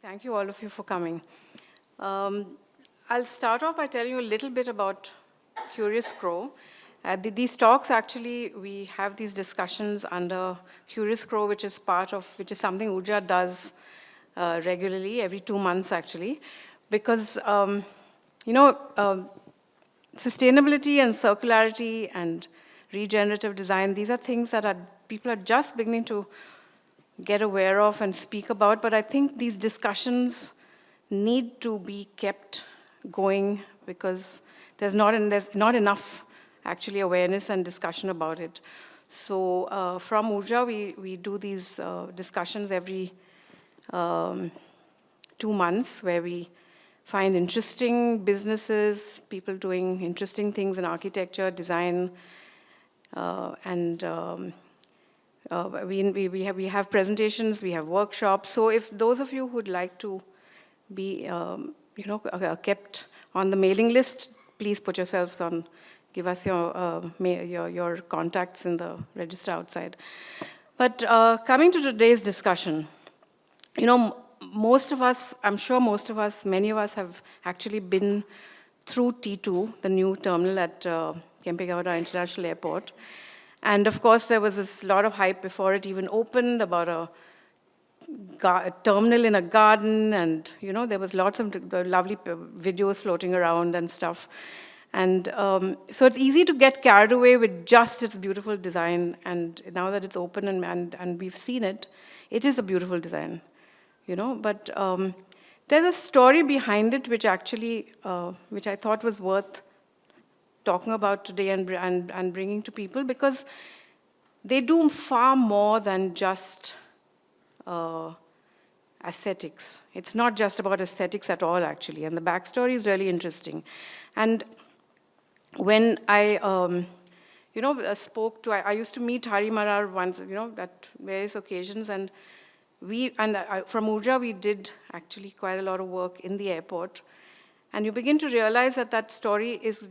Thank you all of you for coming. I'll start off by telling you a little bit about Curious Crow. These talks actually, we have these discussions under Curious Crow, which is something Urja does regularly, every 2 months actually, because sustainability and circularity and regenerative design, these are things that people are just beginning to get aware of and speak about, but I think these discussions need to be kept going because there's not enough actually awareness and discussion about it. So from Urja, we do these discussions every 2 months where we find interesting businesses, people doing interesting things in architecture, design, and we have presentations, we have workshops. So if those of you who'd like to be kept on the mailing list, please put yourselves on, give us your contacts in the register outside. But coming to today's discussion, most of us, I'm sure most of us, many of us have actually been through T2, the new terminal at Kempegowda International Airport. And of course, there was this lot of hype before it even opened about a terminal in a garden, and there was lots of lovely videos floating around and stuff. And so it's easy to get carried away with just its beautiful design. And now that it's open and we've seen it, it is a beautiful design, But there's a story behind it which actually, which I thought was worth talking about today and bringing to people, because they do far more than just aesthetics. It's not just about aesthetics at all, actually, and the backstory is really interesting. And when I, spoke to, I used to meet Hari Marar once, at various occasions, and from Urja, we did actually quite a lot of work in the airport. And you begin to realize that story it's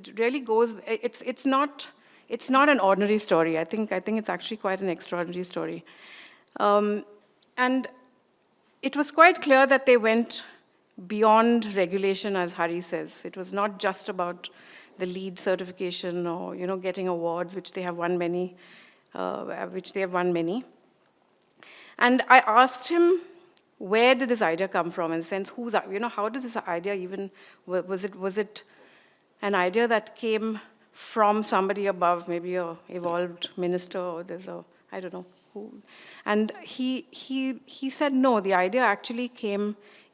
not an ordinary story. I think it's actually quite an extraordinary story. And it was quite clear that they went beyond regulation, as Hari says. It was not just about the LEED certification or getting awards, which they have won many. And I asked him, where did this idea come from? In the sense, how does this idea even, was it an idea that came from somebody above, maybe a evolved minister, or I don't know who. And he said, no, the idea actually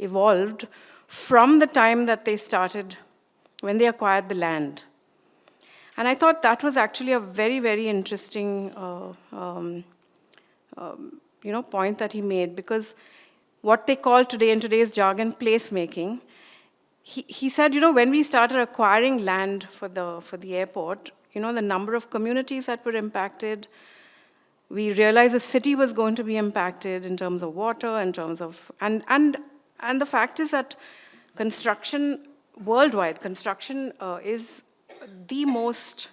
evolved from the time that they started, when they acquired the land. And I thought that was actually a very, very interesting point that he made, because what they call today, in today's jargon, placemaking. He said, when we started acquiring land for the airport, the number of communities that were impacted, we realized the city was going to be impacted in terms of water, in terms of, and the fact is that worldwide construction is the most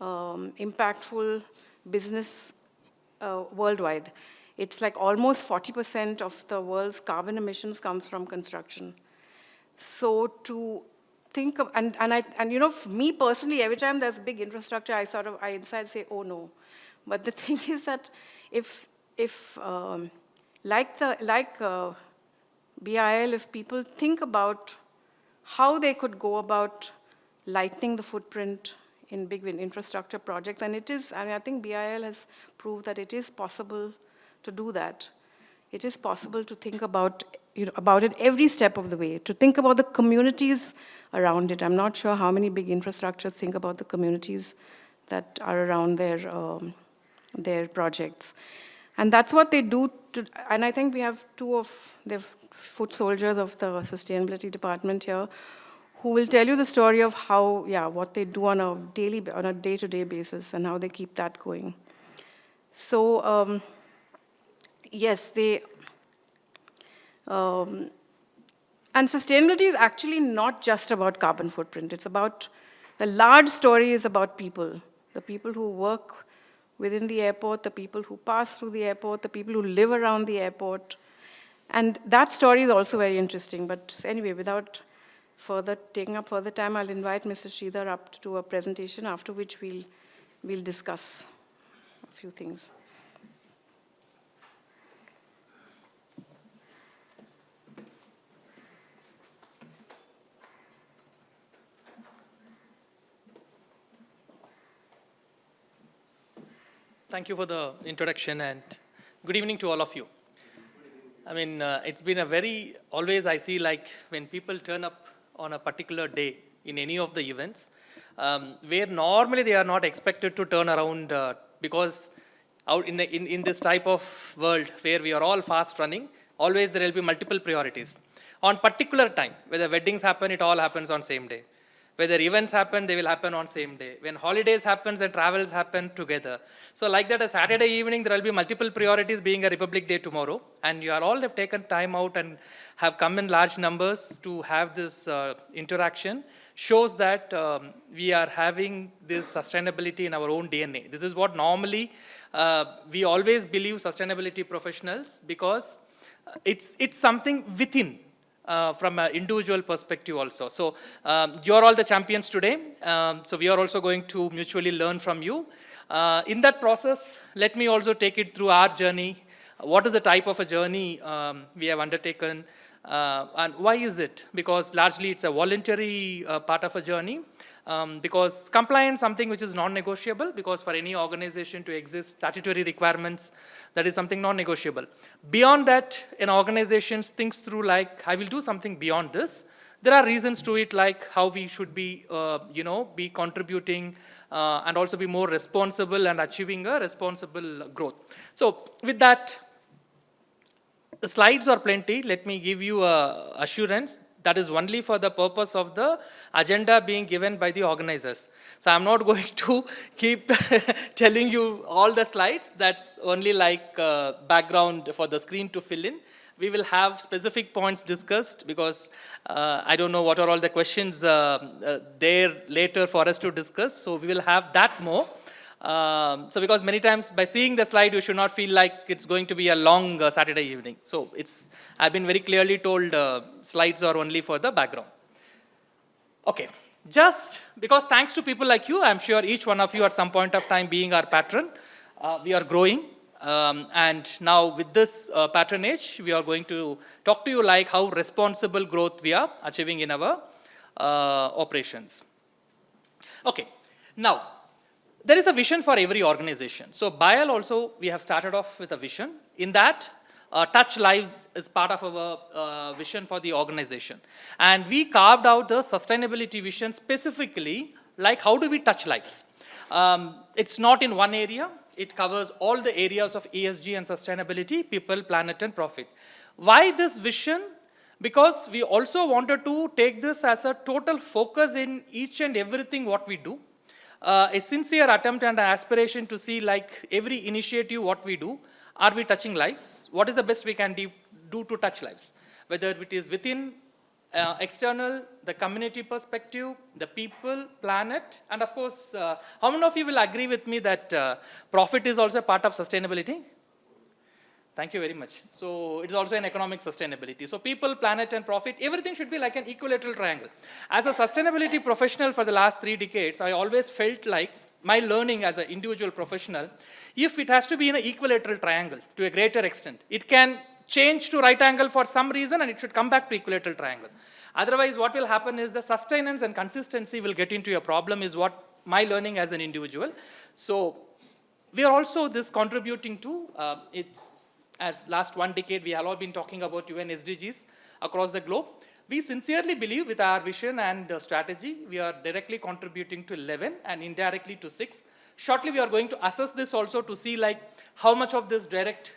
impactful business worldwide. It's like almost 40% of the world's carbon emissions comes from construction. So to think of, for me personally, every time there's big infrastructure, I inside say, oh no. But the thing is that if BIAL, if people think about how they could go about lightening the footprint in big infrastructure projects, and I think BIAL has proved that it is possible to do that. It is possible to think about it every step of the way, to think about the communities around it. I'm not sure how many big infrastructures think about the communities that are around their projects. And that's what they do, and I think we have two of the foot soldiers of the sustainability department here who will tell you the story of what they do on a day-to-day basis and how they keep that going. So, yes, and sustainability is actually not just about carbon footprint. It's about, the large story is about people, the people who work within the airport, the people who pass through the airport, the people who live around the airport. And that story is also very interesting. But anyway, without taking up further time, I'll invite Mr. Sridhar up to do a presentation, after which we'll discuss a few things. Thank you for the introduction, and good evening to all of you. I mean, it's been always I see, like, when people turn up on a particular day in any of the events, where normally they are not expected to turn around, because out in this type of world where we are all fast running, always there will be multiple priorities. On particular time, whether weddings happen, it all happens on same day. Whether events happen, they will happen on same day. When holidays happens and travels happen together. So like that, a Saturday evening, there will be multiple priorities, being a Republic Day tomorrow. And you all have taken time out and have come in large numbers to have this interaction. Shows that we are having this sustainability in our own DNA. This is what normally we always believe, sustainability professionals, because it's something within. From an individual perspective also. So you're all the champions today. So we are also going to mutually learn from you. In that process, let me also take it through our journey. What is the type of a journey we have undertaken, and why is it? Because largely it's a voluntary part of a journey. Because compliance is something which is non-negotiable, because for any organization to exist, statutory requirements, that is something non-negotiable. Beyond that, an organization thinks through, like, I will do something beyond this. There are reasons to it, like how we should be, be contributing and also be more responsible and achieving a responsible growth. So with that, the slides are plenty. Let me give you assurance. That is only for the purpose of the agenda being given by the organizers. So I'm not going to keep telling you all the slides. That's only like background for the screen to fill in. We will have specific points discussed, because I don't know what are all the questions there later for us to discuss. So we will have that more. So because many times by seeing the slide, you should not feel like it's going to be a long Saturday evening. So I've been very clearly told slides are only for the background. Okay, just because thanks to people like you, I'm sure each one of you at some point of time being our patron, we are growing. And now with this patronage, we are going to talk to you like how responsible growth we are achieving in our operations. Okay, now, there is a vision for every organization. So BIAL also, we have started off with a vision. In that, touch lives is part of our vision for the organization. And we carved out the sustainability vision specifically, like how do we touch lives? It's not in one area. It covers all the areas of ESG and sustainability, people, planet, and profit. Why this vision? Because we also wanted to take this as a total focus in each and everything what we do. A sincere attempt and an aspiration to see, like, every initiative what we do, are we touching lives? What is the best we can do to touch lives? Whether it is within, external, the community perspective, the people, planet, and of course, how many of you will agree with me that profit is also a part of sustainability? Thank you very much. So it's also an economic sustainability. So people, planet, and profit, everything should be like an equilateral triangle. As a sustainability professional for the last 3 decades, I always felt like my learning as an individual professional, if it has to be in an equilateral triangle to a greater extent, it can change to right angle for some reason and it should come back to equilateral triangle. Otherwise, what will happen is the sustenance and consistency will get into a problem, is what my learning as an individual. So we are also this contributing to, as last 1 decade, we have all been talking about UN SDGs across the globe. We sincerely believe with our vision and strategy, we are directly contributing to 11 and indirectly to 6. Shortly, we are going to assess this also to see, like, how much of this direct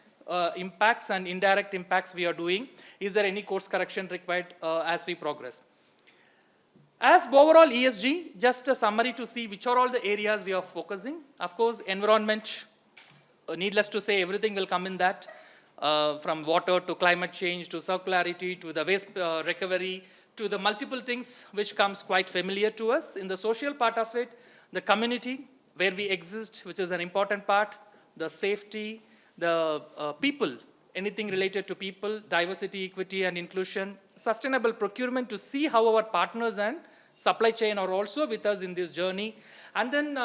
impacts and indirect impacts we are doing. Is there any course correction required as we progress? As overall ESG, just a summary to see which are all the areas we are focusing. Of course, environment, needless to say, everything will come in that. From water to climate change to circularity to the waste recovery to the multiple things which comes quite familiar to us. In the social part of it, the community where we exist, which is an important part, the safety, the people anything related to people, diversity, equity, and inclusion, sustainable procurement to see how our partners and supply chain are also with us in this journey. And then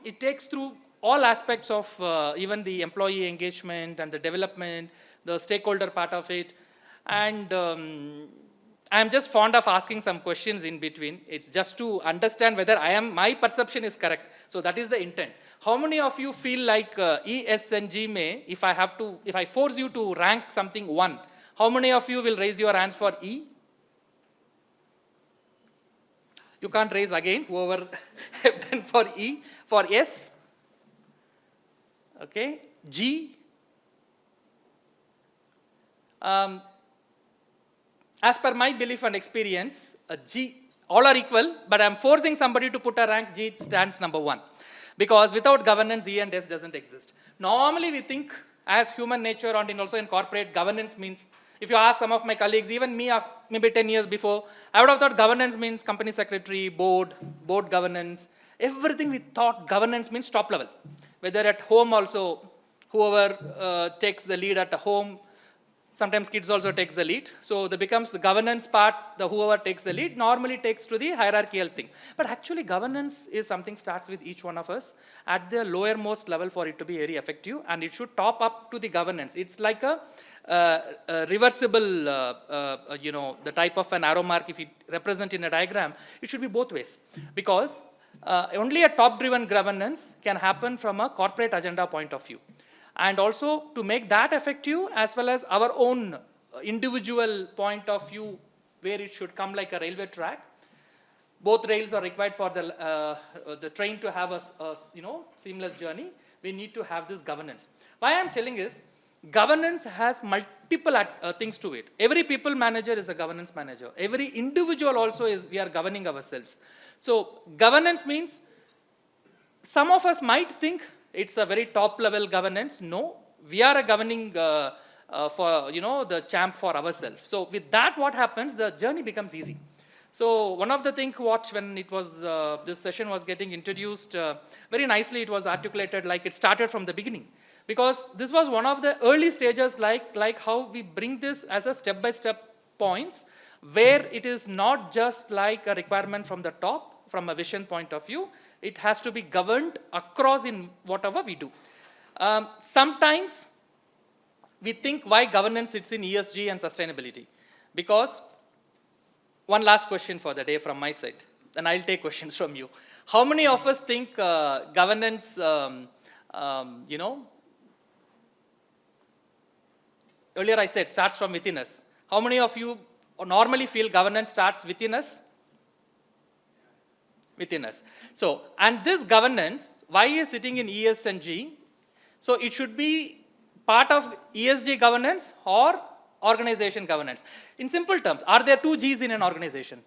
it takes through all aspects of even the employee engagement and the development, the stakeholder part of it. And I'm just fond of asking some questions in between. It's just to understand whether my perception is correct. So that is the intent. How many of you feel like E, S, and G may, if I force you to rank something 1, how many of you will raise your hands for E? You can't raise again, whoever have done for E. For S? Okay. G? As per my belief and experience, G, all are equal, but I'm forcing somebody to put a rank, G stands number 1. Because without governance, E and S doesn't exist. Normally we think as human nature and also in corporate, governance means, if you ask some of my colleagues, even me, maybe 10 years before, I would have thought governance means company secretary, board governance, everything we thought governance means top level. Whether at home also, whoever takes the lead at the home, sometimes kids also takes the lead. So there becomes the governance part, whoever takes the lead normally takes to the hierarchical thing. But actually governance is something starts with each one of us at the lowermost level for it to be very effective, and it should top up to the governance. It's like a reversible, the type of an arrow mark, if it represent in a diagram, it should be both ways. Because only a top-driven governance can happen from a corporate agenda point of view. And also to make that effective, as well as our own individual point of view, where it should come like a railway track. Both rails are required for the train to have a seamless journey. We need to have this governance. Why I'm telling is, governance has multiple things to it. Every people manager is a governance manager. Every individual also is, we are governing ourselves. So governance means, some of us might think it's a very top level governance. No, we are a governing for, the champ for ourselves. So with that, what happens, the journey becomes easy. So one of the things when it was, this session was getting introduced, very nicely it was articulated like it started from the beginning. Because this was one of the early stages, like how we bring this as a step-by-step points, where it is not just like a requirement from the top, from a vision point of view, it has to be governed across in whatever we do. Sometimes we think why governance sits in ESG and sustainability. Because, one last question for the day from my side, then I'll take questions from you. How many of us think governance, earlier I said starts from within us. How many of you normally feel governance starts within us? Within us. So, and this governance, why is sitting in ES and G? So it should be part of ESG governance or organization governance. In simple terms, are there 2 Gs in an organization?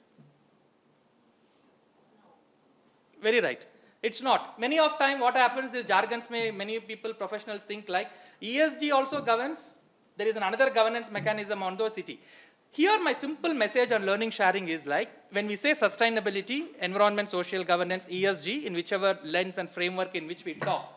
Very right. It's not. Many of time what happens is jargons many people, professionals think like ESG also governs. There is another governance mechanism on the city. Here my simple message on learning sharing is like, when we say sustainability, environment, social governance, ESG, in whichever lens and framework in which we talk,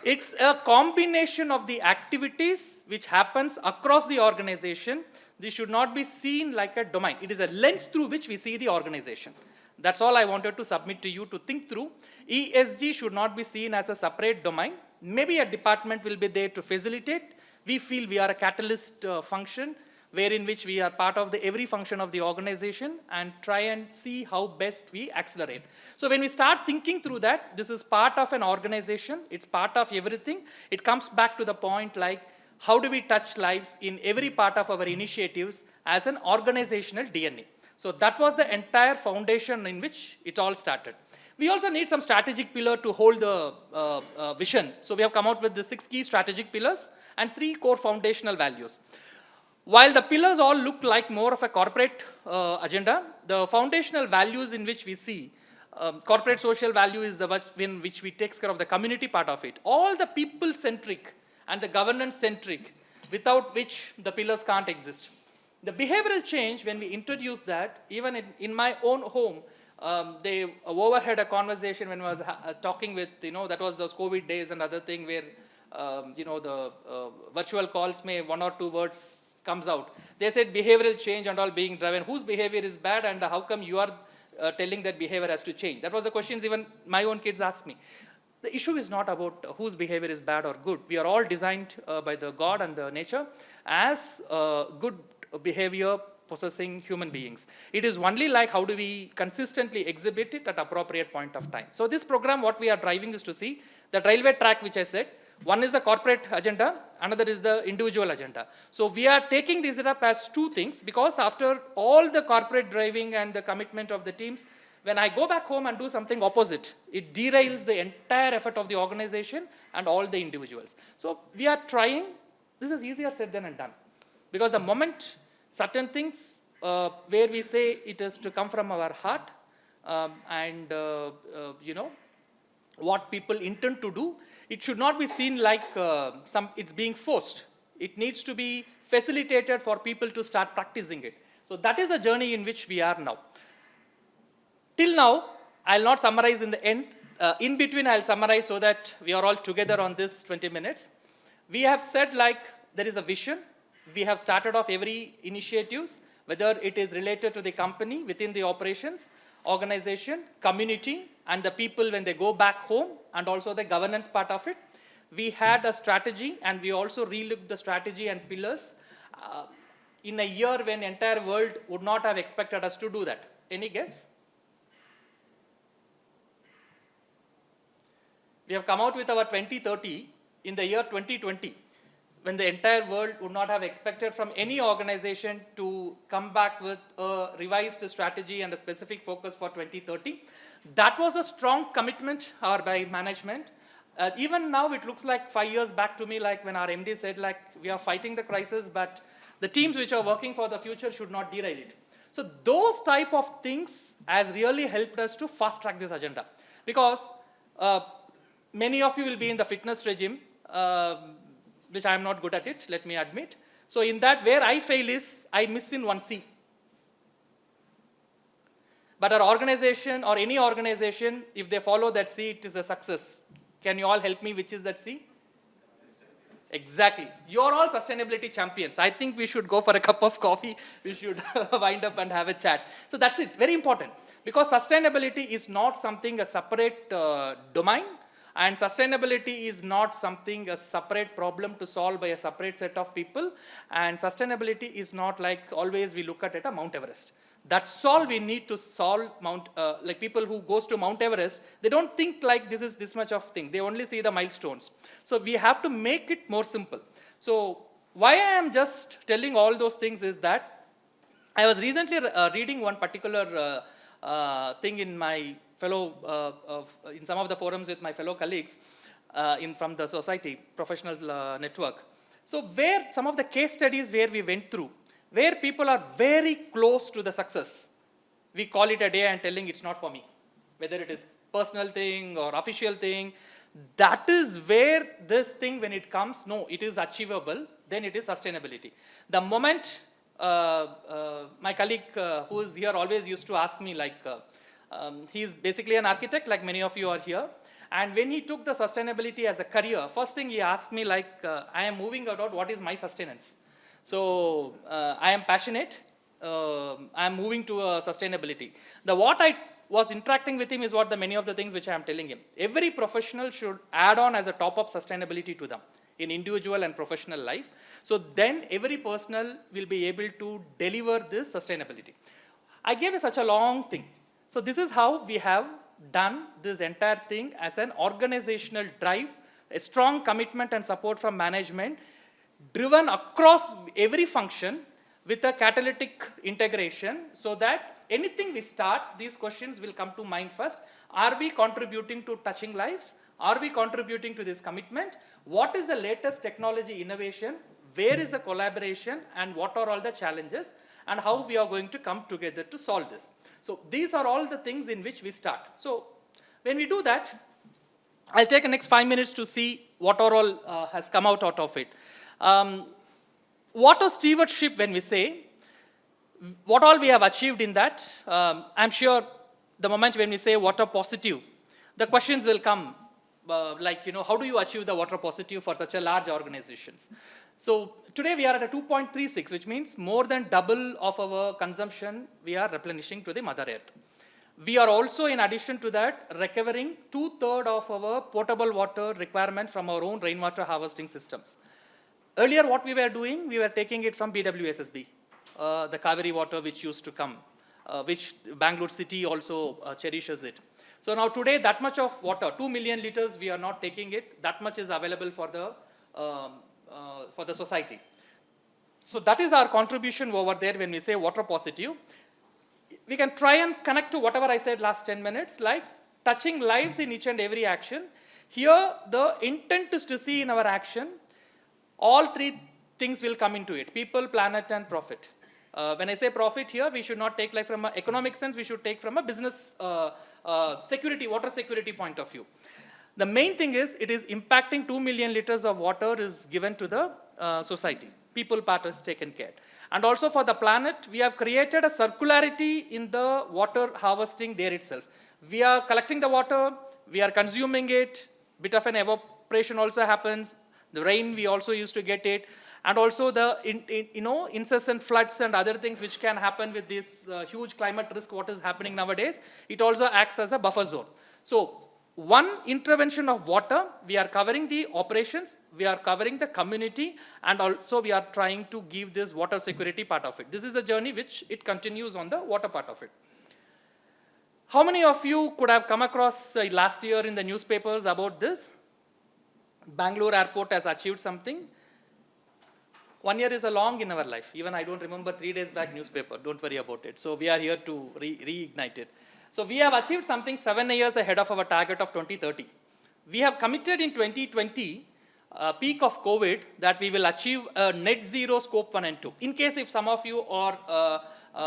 it's a combination of the activities which happens across the organization. This should not be seen like a domain. It is a lens through which we see the organization. That's all I wanted to submit to you to think through. ESG should not be seen as a separate domain. Maybe a department will be there to facilitate. We feel we are a catalyst function, wherein which we are part of every function of the organization and try and see how best we accelerate. So when we start thinking through that, this is part of an organization, it's part of everything. It comes back to the point like, how do we touch lives in every part of our initiatives as an organizational DNA. So that was the entire foundation in which it all started. We also need some strategic pillar to hold the vision. So we have come out with the 6 key strategic pillars and 3 core foundational values. While the pillars all look like more of a corporate agenda, the foundational values in which we see, corporate social value is the one in which we take care of the community part of it. All the people-centric and the governance-centric, without which the pillars can't exist. The behavioral change, when we introduce that, even in my own home, they overheard a conversation when I was talking with, that was those COVID days and other thing where the virtual calls may 1 or 2 words comes out. They said behavioral change and all being driven. Whose behavior is bad and how come you are telling that behavior has to change? That was the questions even my own kids asked me. The issue is not about whose behavior is bad or good. We are all designed by the God and the nature as good behavior possessing human beings. It is only like how do we consistently exhibit it at appropriate point of time. So this program, what we are driving is to see the railway track which I said. One is the corporate agenda, another is the individual agenda. So we are taking this up as two things because after all the corporate driving and the commitment of the teams, when I go back home and do something opposite, it derails the entire effort of the organization and all the individuals. So we are trying, this is easier said than done. Because the moment certain things where we say it is to come from our heart what people intend to do, it should not be seen like it's being forced. It needs to be facilitated for people to start practicing it. So that is a journey in which we are now. Till now, I'll not summarize in the end. In between, I'll summarize so that we are all together on this 20 minutes. We have said like there is a vision. We have started off every initiatives, whether it is related to the company within the operations, organization, community, and the people when they go back home, and also the governance part of it. We had a strategy, and we also relooked the strategy and pillars in a year when the entire world would not have expected us to do that. Any guess? We have come out with our 2030 in the year 2020, when the entire world would not have expected from any organization to come back with a revised strategy and a specific focus for 2030. That was a strong commitment by management. Even now, it looks like 5 years back to me, like when our MD said, like, we are fighting the crisis, but the teams which are working for the future should not derail it. So those type of things has really helped us to fast track this agenda. Because many of you will be in the fitness regime, which I am not good at it, let me admit. So in that, where I fail is, I miss in one C. But our organization or any organization, if they follow that C, it is a success. Can you all help me, which is that C? Exactly. You're all sustainability champions. I think we should go for a cup of coffee. We should wind up and have a chat. So that's it, very important. Because sustainability is not something a separate domain. And sustainability is not something a separate problem to solve by a separate set of people. And sustainability is not like always we look at it a Mount Everest. That's all we need to solve like people who goes to Mount Everest, they don't think like this is this much of thing. They only see the milestones. So we have to make it more simple. So why I am just telling all those things is that I was recently reading one particular thing in my in some of the forums with my fellow colleagues from the society, professional network. So where some of the case studies where we went through, where people are very close to the success, we call it a day and telling it's not for me. Whether it is personal thing or official thing, that is where this thing when it comes, no, it is achievable, then it is sustainability. The moment my colleague who is here always used to ask me like, he's basically an architect like many of you are here. And when he took the sustainability as a career, first thing he asked me like, I am moving about what is my sustenance. So I am passionate, I am moving to sustainability. What I was interacting with him is what many of the things which I am telling him. Every professional should add on as a top-up sustainability to them in individual and professional life. So then every personal will be able to deliver this sustainability. I gave such a long thing. So this is how we have done this entire thing as an organizational drive, a strong commitment and support from management, driven across every function with a catalytic integration so that anything we start, these questions will come to mind first. Are we contributing to touching lives? Are we contributing to this commitment? What is the latest technology innovation? Where is the collaboration? And what are all the challenges? And how we are going to come together to solve this? So these are all the things in which we start. So when we do that, I'll take the next 5 minutes to see what all has come out of it. Water stewardship, when we say, what all we have achieved in that, I'm sure the moment when we say water positive, the questions will come. how do you achieve the water positive for such a large organizations? So today we are at a 2.36, which means more than double of our consumption we are replenishing to the Mother Earth. We are also, in addition to that, recovering 2/3 of our potable water requirement from our own rainwater harvesting systems. Earlier, what we were doing, we were taking it from BWSSB, the Kaveri water which used to come, which Bangalore city also cherishes it. So now today, that much of water, 2 million liters, we are not taking it. That much is available for the society. So that is our contribution over there when we say water positive. We can try and connect to whatever I said last 10 minutes, like touching lives in each and every action. Here, the intent is to see in our action, all three things will come into it: people, planet, and profit. When I say profit here, we should not take like from an economic sense, we should take from a business security, water security point of view. The main thing is, it is impacting 2 million liters of water is given to the society. People part is taken care. And also for the planet, we have created a circularity in the water harvesting there itself. We are collecting the water, we are consuming it, bit of an evaporation also happens, the rain we also used to get it, and also the incessant floods and other things which can happen with this huge climate risk what is happening nowadays, it also acts as a buffer zone. So one intervention of water, we are covering the operations, we are covering the community, and also we are trying to give this water security part of it. This is a journey which it continues on the water part of it. How many of you could have come across last year in the newspapers about this? Bangalore Airport has achieved something. 1 year is a long in our life. Even I don't remember 3 days back newspaper. Don't worry about it. So we are here to reignite it. So we have achieved something 7 years ahead of our target of 2030. We have committed in 2020, peak of COVID, that we will achieve a net zero scope 1 and 2. In case if some of you or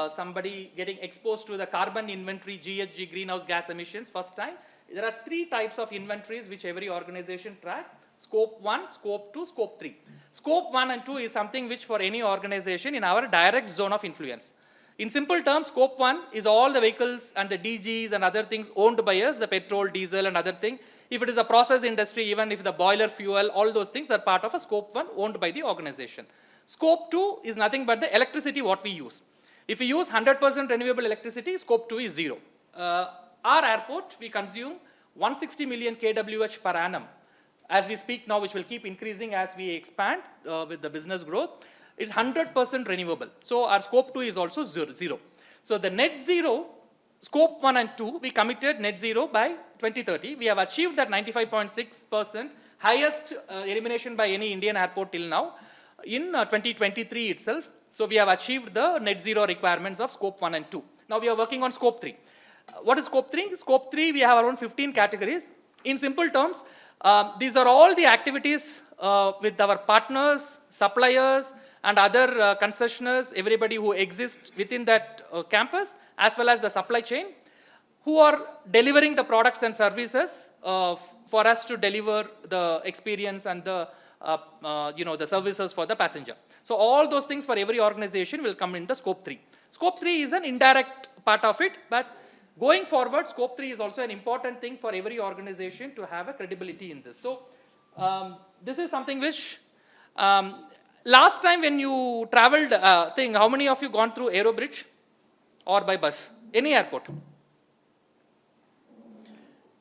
somebody getting exposed to the carbon inventory, GHG, greenhouse gas emissions first time, there are 3 types of inventories which every organization track: scope 1, scope 2, scope 3. Scope 1 and 2 is something which for any organization in our direct zone of influence. In simple terms, scope 1 is all the vehicles and the DGs and other things owned by us, the petrol, diesel and other thing. If it is a process industry, even if the boiler fuel, all those things are part of a scope 1 owned by the organization. Scope 2 is nothing but the electricity what we use. If we use 100% renewable electricity, scope 2 is 0. Our airport, we consume 160 million kWh per annum. As we speak now, which will keep increasing as we expand with the business growth. It's 100% renewable. So our scope 2 is also 0. So the net zero, scope 1 and 2, we committed net zero by 2030. We have achieved that 95.6%, highest elimination by any Indian airport till now in 2023 itself. So we have achieved the net zero requirements of scope 1 and 2. Now we are working on scope 3. What is scope 3? Scope 3, we have around 15 categories. In simple terms, these are all the activities with our partners, suppliers, and other concessionaires, everybody who exists within that campus, as well as the supply chain, who are delivering the products and services for us to deliver the experience and the services for the passenger. So all those things for every organization will come in the scope 3. Scope 3 is an indirect part of it, but going forward, scope 3 is also an important thing for every organization to have a credibility in this. So this is something which last time when you traveled, how many of you gone through Aero Bridge or by bus? Any airport?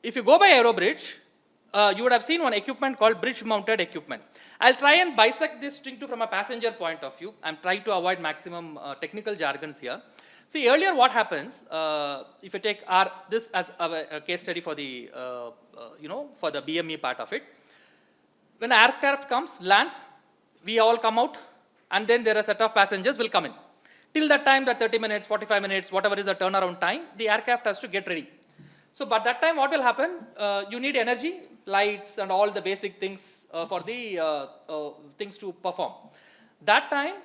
If you go by Aero Bridge, you would have seen one equipment called bridge-mounted equipment. I'll try and bisect this thing from a passenger point of view. I'm trying to avoid maximum technical jargons here. See, earlier what happens, if you take this as a case study for the, for the BME part of it, when an aircraft comes, lands, we all come out, and then there are a set of passengers will come in. Till that time, that 30 minutes, 45 minutes, whatever is the turnaround time, the aircraft has to get ready. So, but that time what will happen? You need energy, lights, and all the basic things for the things to perform. That time,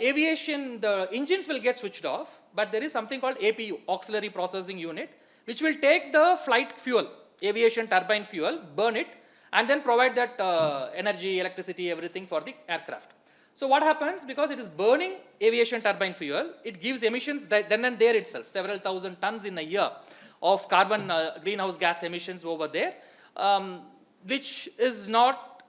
aviation, the engines will get switched off, but there is something called APU, Auxiliary Processing Unit, which will take the flight fuel, aviation turbine fuel, burn it, and then provide that energy, electricity, everything for the aircraft. So what happens, because it is burning aviation turbine fuel, it gives emissions then and there itself, several thousand tons in a year of carbon greenhouse gas emissions over there. which is not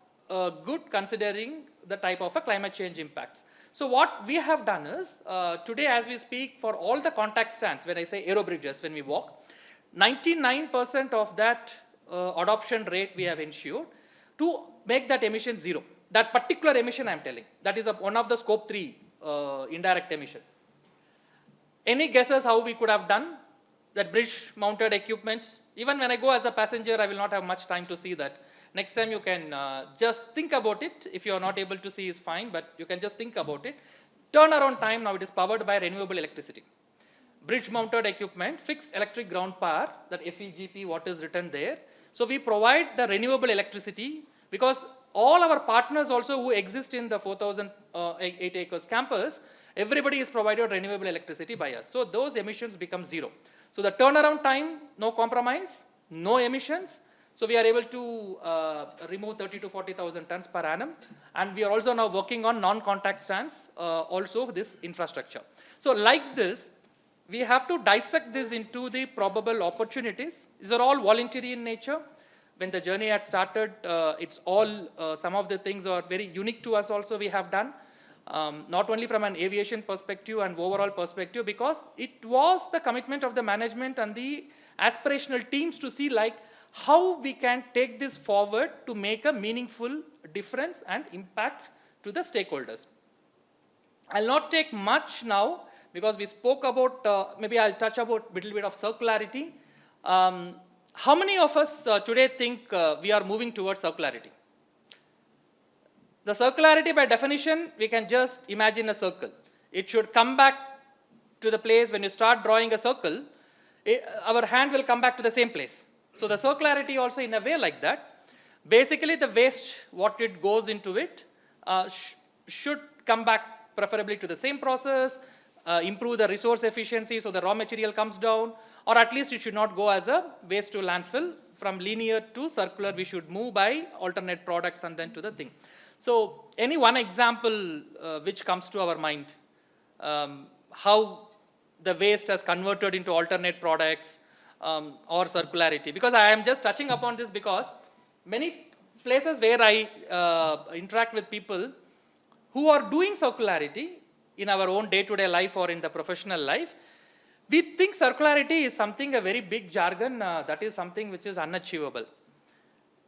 good considering the type of a climate change impacts. So what we have done is, today as we speak, for all the contact stands, when I say aero bridges, when we walk, 99% of that adoption rate we have ensured to make that emission zero. That particular emission I'm telling, that is one of the scope 3 indirect emission. Any guesses how we could have done that bridge mounted equipment? Even when I go as a passenger, I will not have much time to see that. Next time you can just think about it. If you are not able to see is fine, but you can just think about it. Turnaround time now it is powered by renewable electricity. Bridge mounted equipment, fixed electric ground power, that FEGP, what is written there. So we provide the renewable electricity because all our partners also who exist in the 4,008 acres campus, everybody is provided renewable electricity by us. So those emissions become zero. So the turnaround time, no compromise, no emissions. So we are able to remove 30 to 40,000 tons per annum. And we are also now working on non-contact stands, also this infrastructure. So like this, we have to dissect this into the probable opportunities. These are all voluntary in nature. When the journey had started, it's all, some of the things are very unique to us also we have done. Not only from an aviation perspective and overall perspective, because it was the commitment of the management and the aspirational teams to see like how we can take this forward to make a meaningful difference and impact to the stakeholders. I'll not take much now because we spoke about, maybe I'll touch about a little bit of circularity. How many of us today think we are moving towards circularity? The circularity by definition, we can just imagine a circle. It should come back to the place when you start drawing a circle, our hand will come back to the same place. So the circularity also in a way like that. Basically the waste, what it goes into it, should come back preferably to the same process, improve the resource efficiency so the raw material comes down, or at least it should not go as a waste to landfill. From linear to circular, we should move by alternate products and then to the thing. So any one example which comes to our mind, how the waste has converted into alternate products or circularity. Because I am just touching upon this because many places where I interact with people who are doing circularity in our own day-to-day life or in the professional life, we think circularity is something, a very big jargon, that is something which is unachievable.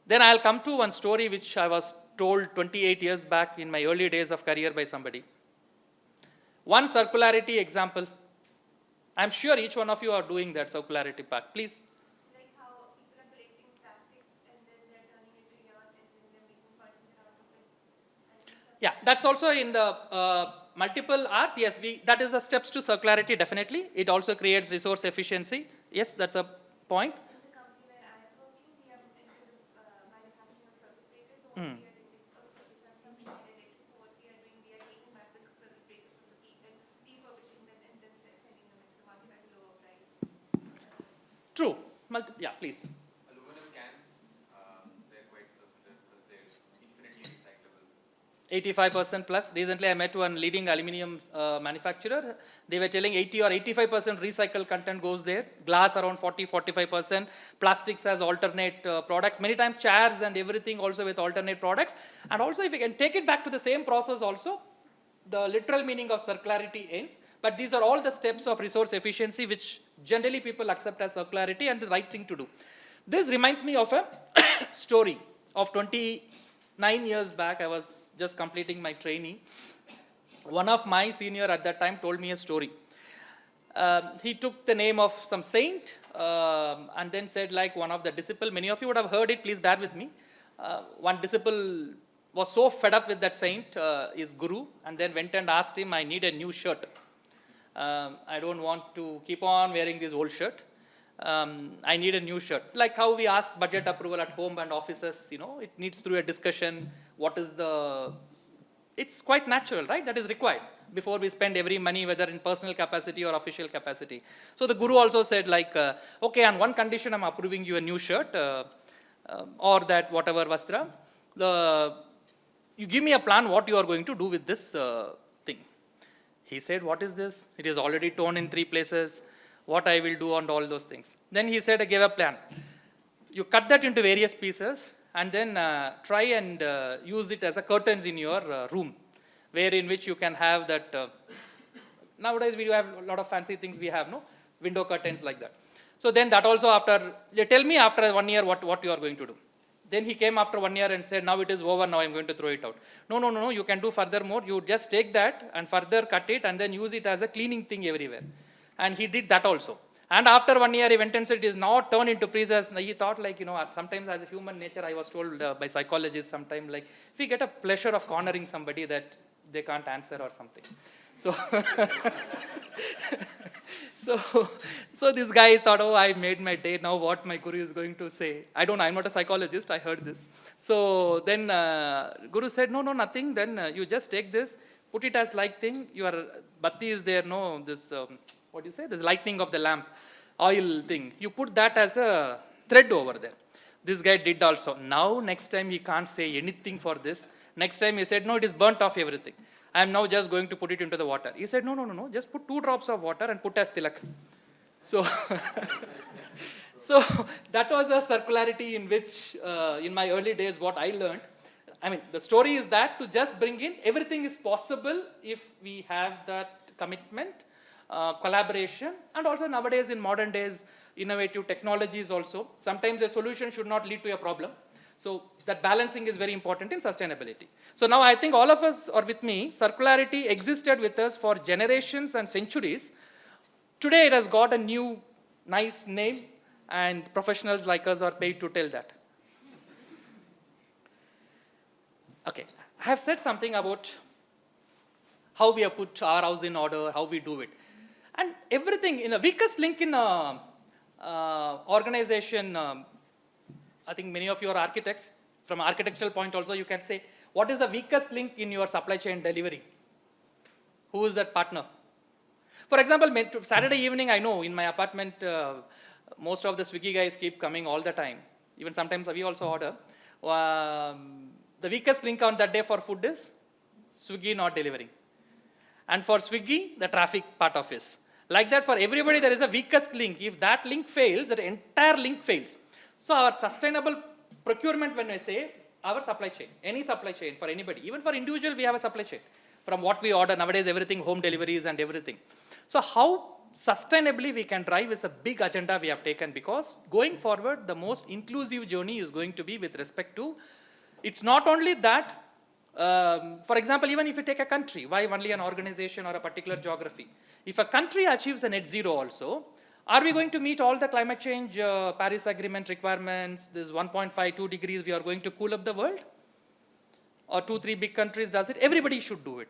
Then I'll come to one story which I was told 28 years back in my early days of career by somebody. One circularity example. I'm sure each one of you are doing that circularity part. Please. Like how people are collecting plastic and then they're turning it to yarn and then they're making furniture out of it. Yeah, that's also in the multiple R's. Yes, that is the steps to circularity, definitely. It also creates resource efficiency. Yes, that's a point. In the company where I am working, we are into the manufacturing of circuit breakers. So what we are doing, so I'm from Greenfield Airport. So what we are doing, we are taking back the circuit breakers from the people, refurbishing them and then sending them into the market at a lower price. True. Yeah, please. Aluminum cans, they're quite circular because they're infinitely recyclable. 85% plus. Recently, I met one leading aluminum manufacturer. They were telling 80 or 85% recycled content goes there. Glass around 40-45%. Plastics as alternate products. Many times chairs and everything also with alternate products. And also if you can take it back to the same process also, the literal meaning of circularity ends. But these are all the steps of resource efficiency which generally people accept as circularity and the right thing to do. This reminds me of a story of 29 years back. I was just completing my training. One of my senior at that time told me a story. He took the name of some saint and then said like one of the disciple, many of you would have heard it, please bear with me. One disciple was so fed up with that saint, his guru, and then went and asked him, I need a new shirt. I don't want to keep on wearing this old shirt. I need a new shirt. Like how we ask budget approval at home and offices, you know, it needs through a discussion. What is the, it's quite natural, right? That is required before we spend every money, whether in personal capacity or official capacity. So the guru also said like, okay, on one condition, I'm approving you a new shirt or that whatever vastra. You give me a plan what you are going to do with this thing. He said, what is this? It is already torn in 3 places. What I will do on all those things. Then he said, I gave a plan. you cut that into various pieces and then try and use it as a curtains in your room, where in which you can have that, nowadays we do have a lot of fancy things we have, no? Window curtains like that. So then that also after, they tell me after 1 year what you are going to do. Then he came after 1 year and said, now it is over, now I'm going to throw it out. No, you can do further more. You just take that and further cut it and then use it as a cleaning thing everywhere. And he did that also. And after 1 year, he went and said, it is now turned into preserves. He thought like, sometimes as a human nature, I was told by psychologists sometimes like, if we get a pleasure of cornering somebody that they can't answer or something. So, so this guy thought, oh, I made my day, now what my guru is going to say. I'm not a psychologist, I heard this. So then guru said, no, nothing, then you just take this, put it as light thing, your batti is there, no, this, what do you say, this lightning of the lamp, oil thing. You put that as a thread over there. This guy did also. Now, next time he can't say anything for this. Next time he said, no, it is burnt off everything. I am now just going to put it into the water. He said, no, just put 2 drops of water and put as tilak. So, so that was a circularity in which, in my early days, what I learned. I mean, the story is that to just bring in, everything is possible if we have that commitment, collaboration, and also nowadays in modern days, innovative technologies also. Sometimes a solution should not lead to a problem. So that balancing is very important in sustainability. So now I think all of us are with me. Circularity existed with us for generations and centuries. Today it has got a new, nice name, and professionals like us are paid to tell that. Okay, I have said something about how we have put our house in order, how we do it. And everything, in the weakest link in a organization, I think many of you are architects. From an architectural point also, you can say, what is the weakest link in your supply chain delivery? Who is that partner? For example, Saturday evening, I know in my apartment, most of the Swiggy guys keep coming all the time. Even sometimes we also order. The weakest link on that day for food is Swiggy not delivering. And for Swiggy, the traffic part of it. Like that, for everybody, there is a weakest link. If that link fails, the entire link fails. So our sustainable procurement, when I say, our supply chain, any supply chain for anybody, even for individual, we have a supply chain. From what we order, nowadays everything, home deliveries and everything. So how sustainably we can drive is a big agenda we have taken, because going forward, the most inclusive journey is going to be with respect to, it's not only that, for example, even if you take a country, why only an organization or a particular geography? If a country achieves a net zero also, are we going to meet all the climate change Paris Agreement requirements, this 1.5, 2 degrees, we are going to cool up the world? Or 2, 3 big countries does it? Everybody should do it.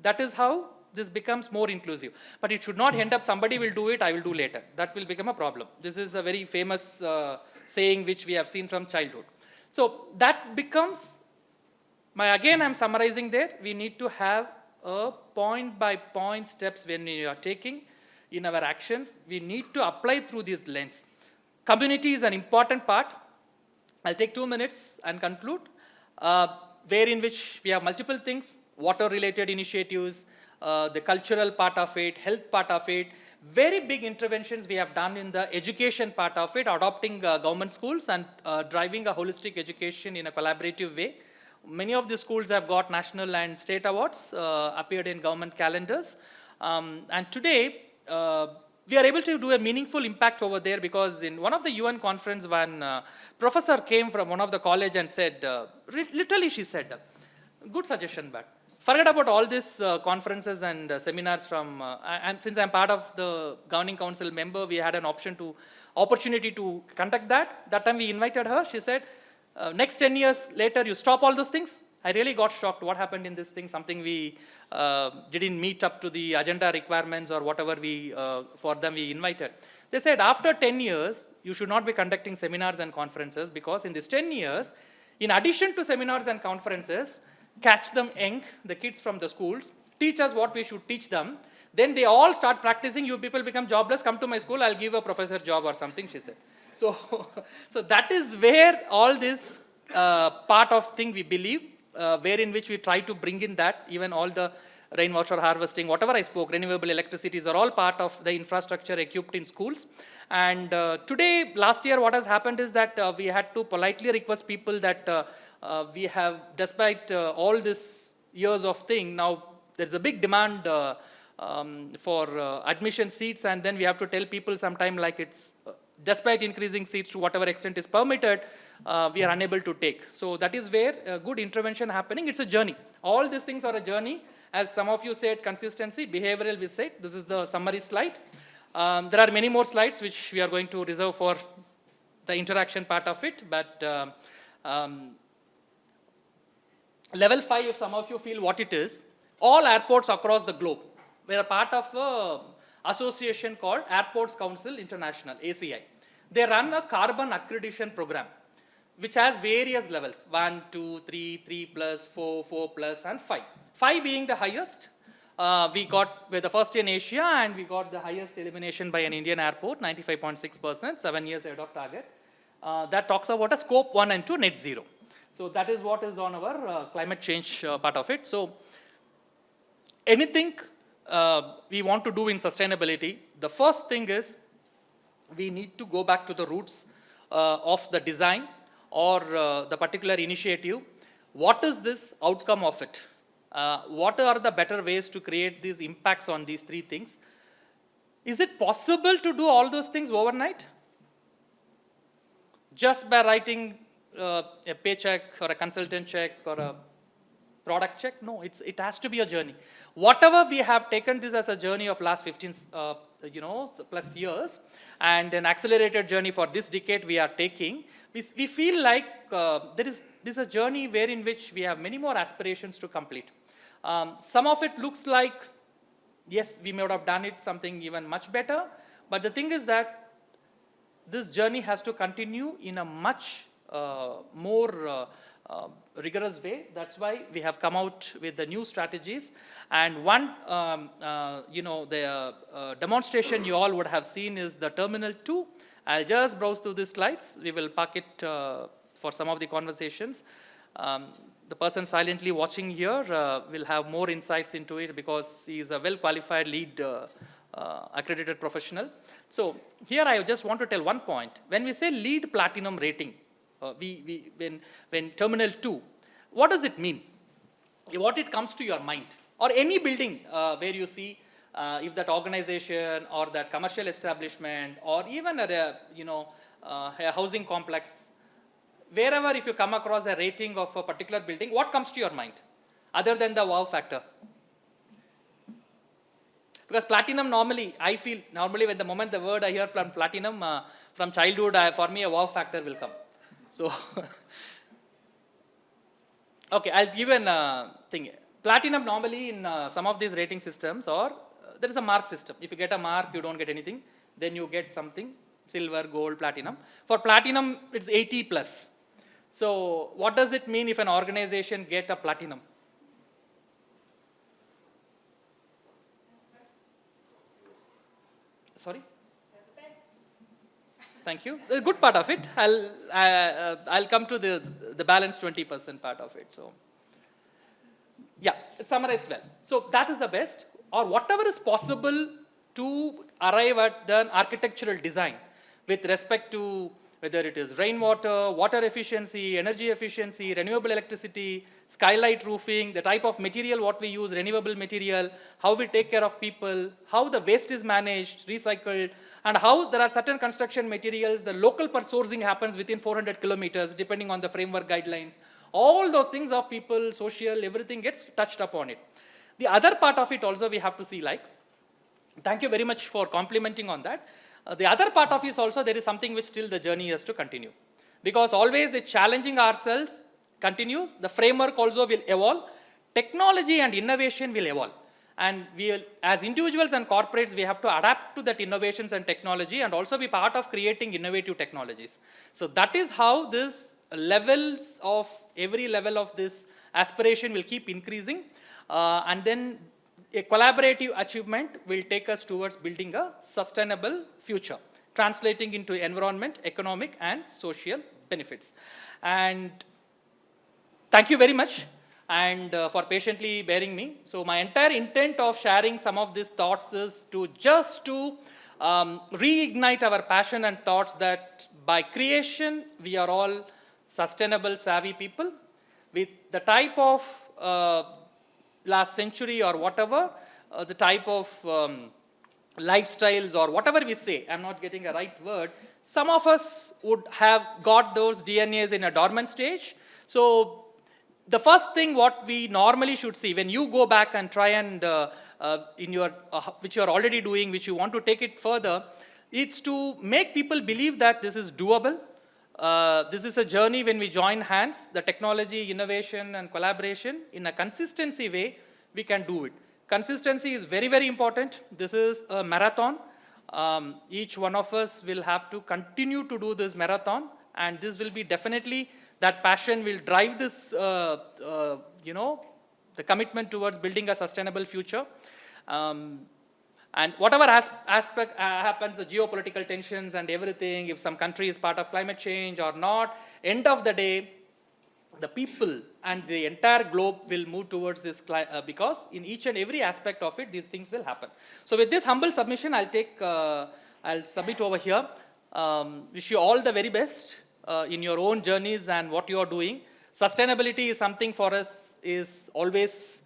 That is how this becomes more inclusive. But it should not end up, somebody will do it, I will do later. That will become a problem. This is a very famous saying which we have seen from childhood. So that becomes, again I'm summarizing there, we need to have a point by point steps when we are taking in our actions. We need to apply through this lens. Community is an important part. I'll take 2 minutes and conclude. Where in which we have multiple things, water-related initiatives, the cultural part of it, health part of it, very big interventions we have done in the education part of it, adopting government schools and driving a holistic education in a collaborative way. Many of the schools have got national and state awards, appeared in government calendars. And today, we are able to do a meaningful impact over there, because in one of the UN conference, one professor came from one of the college and said, literally she said, good suggestion, but forget about all these conferences and seminars from, and since I'm part of the governing council member, we had an opportunity to conduct that. That time we invited her, she said, next 10 years later, you stop all those things. I really got shocked. What happened in this thing? Something we didn't meet up to the agenda requirements or whatever for them we invited. They said after 10 years, you should not be conducting seminars and conferences, because in these 10 years, in addition to seminars and conferences, catch them young, the kids from the schools, teach us what we should teach them. Then they all start practicing. You people become jobless. Come to my school. I'll give a professor job or something, she said. So that is where all this part of thing we believe, where in which we try to bring in that, even all the rainwater harvesting, whatever I spoke, renewable electricities are all part of the infrastructure equipped in schools. And today, last year, what has happened is that we had to politely request people that we have, despite all this years of thing, now there's a big demand for admission seats, and then we have to tell people sometime like it's, despite increasing seats to whatever extent is permitted, we are unable to take. So that is where good intervention happening. It's a journey. All these things are a journey. As some of you said, consistency, behavioral we said. This is the summary slide. There are many more slides which we are going to reserve for the interaction part of it, but level 5, if some of you feel what it is, all airports across the globe, we are part of an association called Airports Council International, ACI. They run a carbon accreditation program, which has various levels, 1, 2, 3, 3 plus, 4, 4 plus, and 5. 5 being the highest. We're the first in Asia, and we got the highest elimination by an Indian airport, 95.6%, 7 years ahead of target. That talks about a scope 1 and 2 net zero. So that is what is on our climate change part of it. So anything we want to do in sustainability, the first thing is we need to go back to the roots of the design or the particular initiative. What is this outcome of it? What are the better ways to create these impacts on these 3 things? Is it possible to do all those things overnight? Just by writing a paycheck or a consultant check or a product check? No, it has to be a journey. Whatever we have taken this as a journey of last 15 plus years, and an accelerated journey for this decade we are taking, we feel like this is a journey wherein which we have many more aspirations to complete. Some of it looks like, yes, we may have done it something even much better, but the thing is that this journey has to continue in a much more rigorous way. That's why we have come out with the new strategies. And one, the demonstration you all would have seen is the Terminal 2. I'll just browse through these slides. We will park it for some of the conversations. The person silently watching here will have more insights into it because he is a well-qualified lead accredited professional. So here I just want to tell one point. When we say lead platinum rating, when Terminal 2, what does it mean? What it comes to your mind? Or any building where you see if that organization or that commercial establishment or even a housing complex, wherever if you come across a rating of a particular building, what comes to your mind other than the wow factor? Because platinum normally, I feel, when the moment the word I hear from platinum, from childhood, for me a wow factor will come. So, okay, I'll give an thing. Platinum normally in some of these rating systems, or there is a mark system. If you get a mark, you don't get anything. Then you get something, silver, gold, platinum. For platinum, it's 80 plus. So what does it mean if an organization get a platinum? Sorry? Thank you. The good part of it, I'll come to the balance 20% part of it. So, yeah, summarized well. So that is the best, or whatever is possible to arrive at the architectural design with respect to whether it is rainwater, water efficiency, energy efficiency, renewable electricity, skylight roofing, the type of material what we use, renewable material, how we take care of people, how the waste is managed, recycled, and how there are certain construction materials, the local sourcing happens within 400 kilometers, depending on the framework guidelines. All those things of people, social, everything gets touched upon it. The other part of it also we have to see like, thank you very much for complimenting on that. The other part of it is also there is something which still the journey has to continue. Because always the challenging ourselves continues, the framework also will evolve, technology and innovation will evolve. And we will, as individuals and corporates, we have to adapt to that innovations and technology and also be part of creating innovative technologies. So that is how this levels of, every level of this aspiration will keep increasing. And then a collaborative achievement will take us towards building a sustainable future, translating into environment, economic, and social benefits. And thank you very much and for patiently bearing me. So my entire intent of sharing some of these thoughts is to just to reignite our passion and thoughts that by creation, we are all sustainable, savvy people with the type of last century or whatever, the type of lifestyles or whatever we say, I'm not getting a right word, some of us would have got those DNAs in a dormant stage. So the first thing what we normally should see when you go back and try and in your which you are already doing, which you want to take it further, it's to make people believe that this is doable. This is a journey when we join hands, the technology, innovation, and collaboration in a consistency way, we can do it. Consistency is very, very important. This is a marathon. Each one of us will have to continue to do this marathon, and this will be definitely, that passion will drive this, the commitment towards building a sustainable future. And whatever aspect happens, the geopolitical tensions and everything, if some country is part of climate change or not, end of the day, the people and the entire globe will move towards this, because in each and every aspect of it, these things will happen. So with this humble submission, I'll submit over here. Wish you all the very best in your own journeys and what you are doing. Sustainability is something for us is always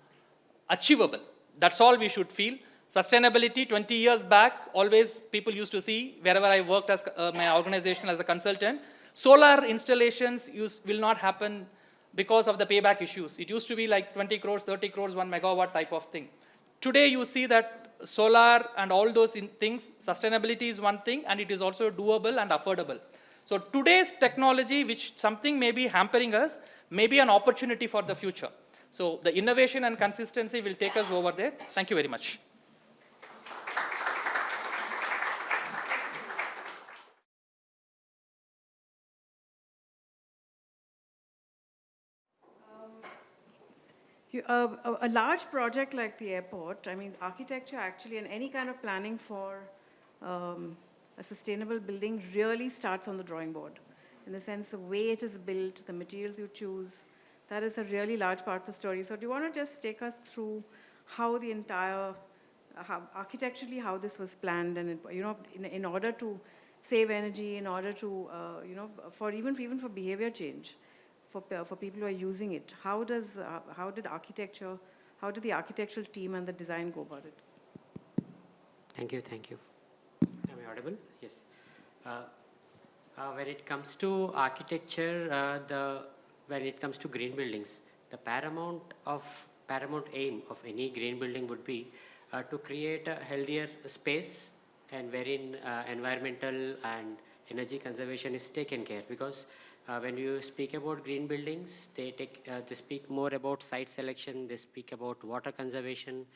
achievable. That's all we should feel. Sustainability, 20 years back, always people used to see, wherever I worked as my organization as a consultant, solar installations will not happen because of the payback issues. It used to be like 20 crores, 30 crores, 1 megawatt type of thing. Today you see that solar and all those things, sustainability is one thing, and it is also doable and affordable. So today's technology, which something may be hampering us, may be an opportunity for the future. So the innovation and consistency will take us over there. Thank you very much. A large project like the airport, I mean, architecture actually and any kind of planning for a sustainable building really starts on the drawing board. In the sense, the way it is built, the materials you choose, that is a really large part of the story. So do you want to just take us through how the entire, architecturally, how this was planned, and in order to save energy, in order to, for even for behavior change, for people who are using it, how did the architectural team and the design go about it? Thank you. Am I audible? Yes. When it comes to architecture, when it comes to green buildings, the paramount aim of any green building would be to create a healthier space, and wherein environmental and energy conservation is taken care, because when you speak about green buildings, they speak more about site selection, they speak about water conservation,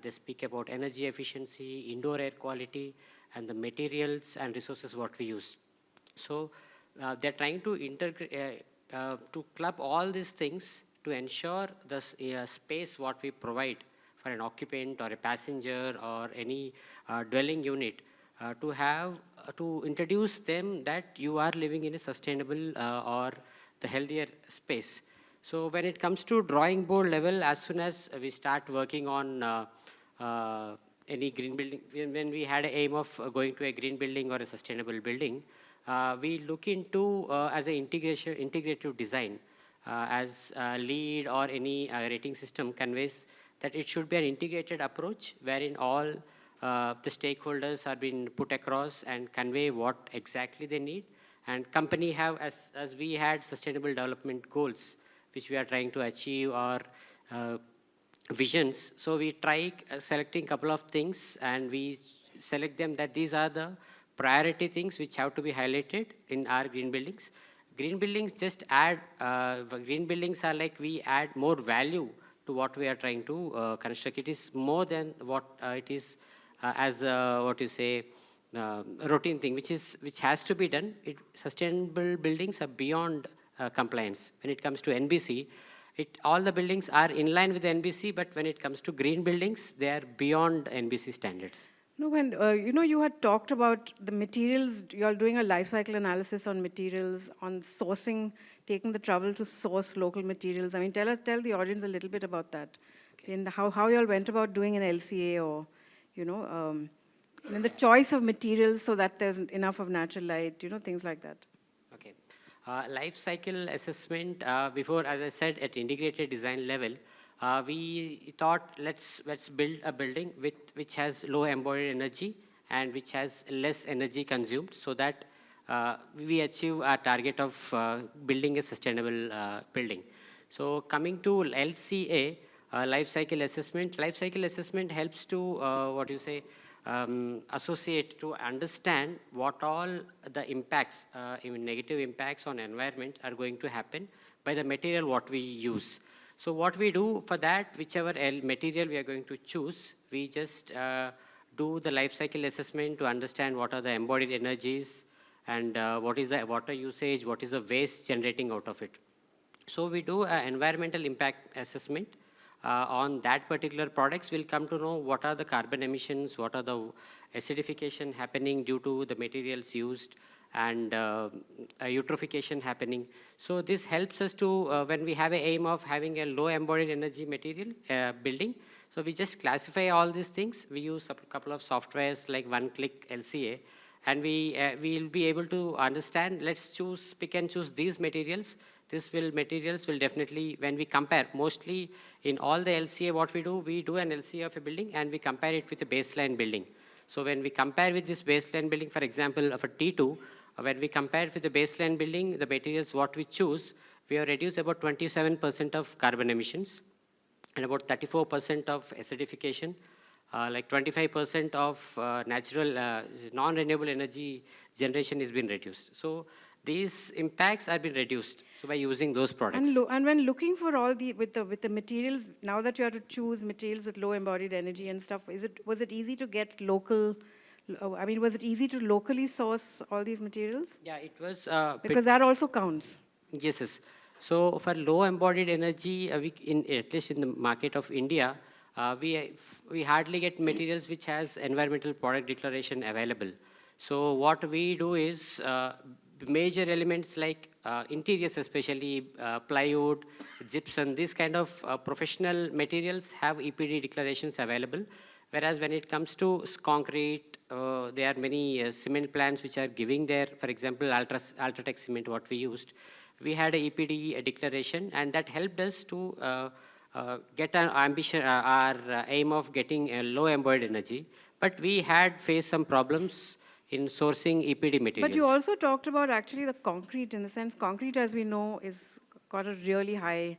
they speak about energy efficiency, indoor air quality, and the materials and resources what we use. So they're trying to to club all these things to ensure the space what we provide for an occupant or a passenger or any dwelling unit to introduce them that you are living in a sustainable or the healthier space. So when it comes to drawing board level, as soon as we start working on any green building, when we had an aim of going to a green building or a sustainable building, we look into as an integrative design, as LEED or any rating system conveys that it should be an integrated approach wherein all the stakeholders are being put across and convey what exactly they need. And company have, as we had sustainable development goals, which we are trying to achieve, or visions. So we try selecting a couple of things, and we select them that these are the priority things which have to be highlighted in our green buildings. Green buildings just add, green buildings are like we add more value to what we are trying to construct. It is more than what it is as what you say, routine thing, which has to be done. Sustainable buildings are beyond compliance. When it comes to NBC, all the buildings are in line with NBC, but when it comes to green buildings, they are beyond NBC standards. No, when you had talked about the materials, you are doing a life cycle analysis on materials, on sourcing, taking the trouble to source local materials. I mean, tell the audience a little bit about that, okay. And how you all went about doing an LCA, or And the choice of materials so that there's enough of natural light, things like that. Okay. Life cycle assessment, before, as I said, at integrated design level, we thought let's build a building which has low embodied energy and which has less energy consumed so that we achieve our target of building a sustainable building. So coming to LCA, life cycle assessment helps to, what you say, associate to understand what all the impacts, even negative impacts on environment are going to happen by the material what we use. So what we do for that, whichever material we are going to choose, we just do the life cycle assessment to understand what are the embodied energies and what is the water usage, what is the waste generating out of it. So we do an environmental impact assessment on that particular products. We'll come to know what are the carbon emissions, what are the acidification happening due to the materials used, and eutrophication happening. So this helps us to, when we have an aim of having a low embodied energy material building, so we just classify all these things. We use a couple of softwares like one-click LCA, and we'll be able to understand, let's pick and choose these materials. Materials will definitely, when we compare, mostly in all the LCA, what we do an LCA of a building and we compare it with a baseline building. So when we compare with this baseline building, for example, of a T2, when we compare with the baseline building, the materials what we choose, we have reduced about 27% of carbon emissions and about 34% of acidification, like 25% of natural non-renewable energy generation has been reduced. So these impacts have been reduced so by using those products. And when looking for all with the materials, now that you have to choose materials with low embodied energy and stuff, was it easy to get local? Was it easy to locally source all these materials? Yeah, it was. Because that also counts. Yes. So for low embodied energy, at least in the market of India, we hardly get materials which has environmental product declaration available. So what we do is major elements like interiors, especially plywood, gypsum, these kind of professional materials have EPD declarations available. Whereas when it comes to concrete, there are many cement plants which are giving their, for example, Ultratech cement, what we used. We had a EPD declaration, and that helped us to get our ambition, our aim of getting a low embodied energy. But we had faced some problems in sourcing EPD materials. But you also talked about actually the concrete, in the sense concrete, as we know, is got a really high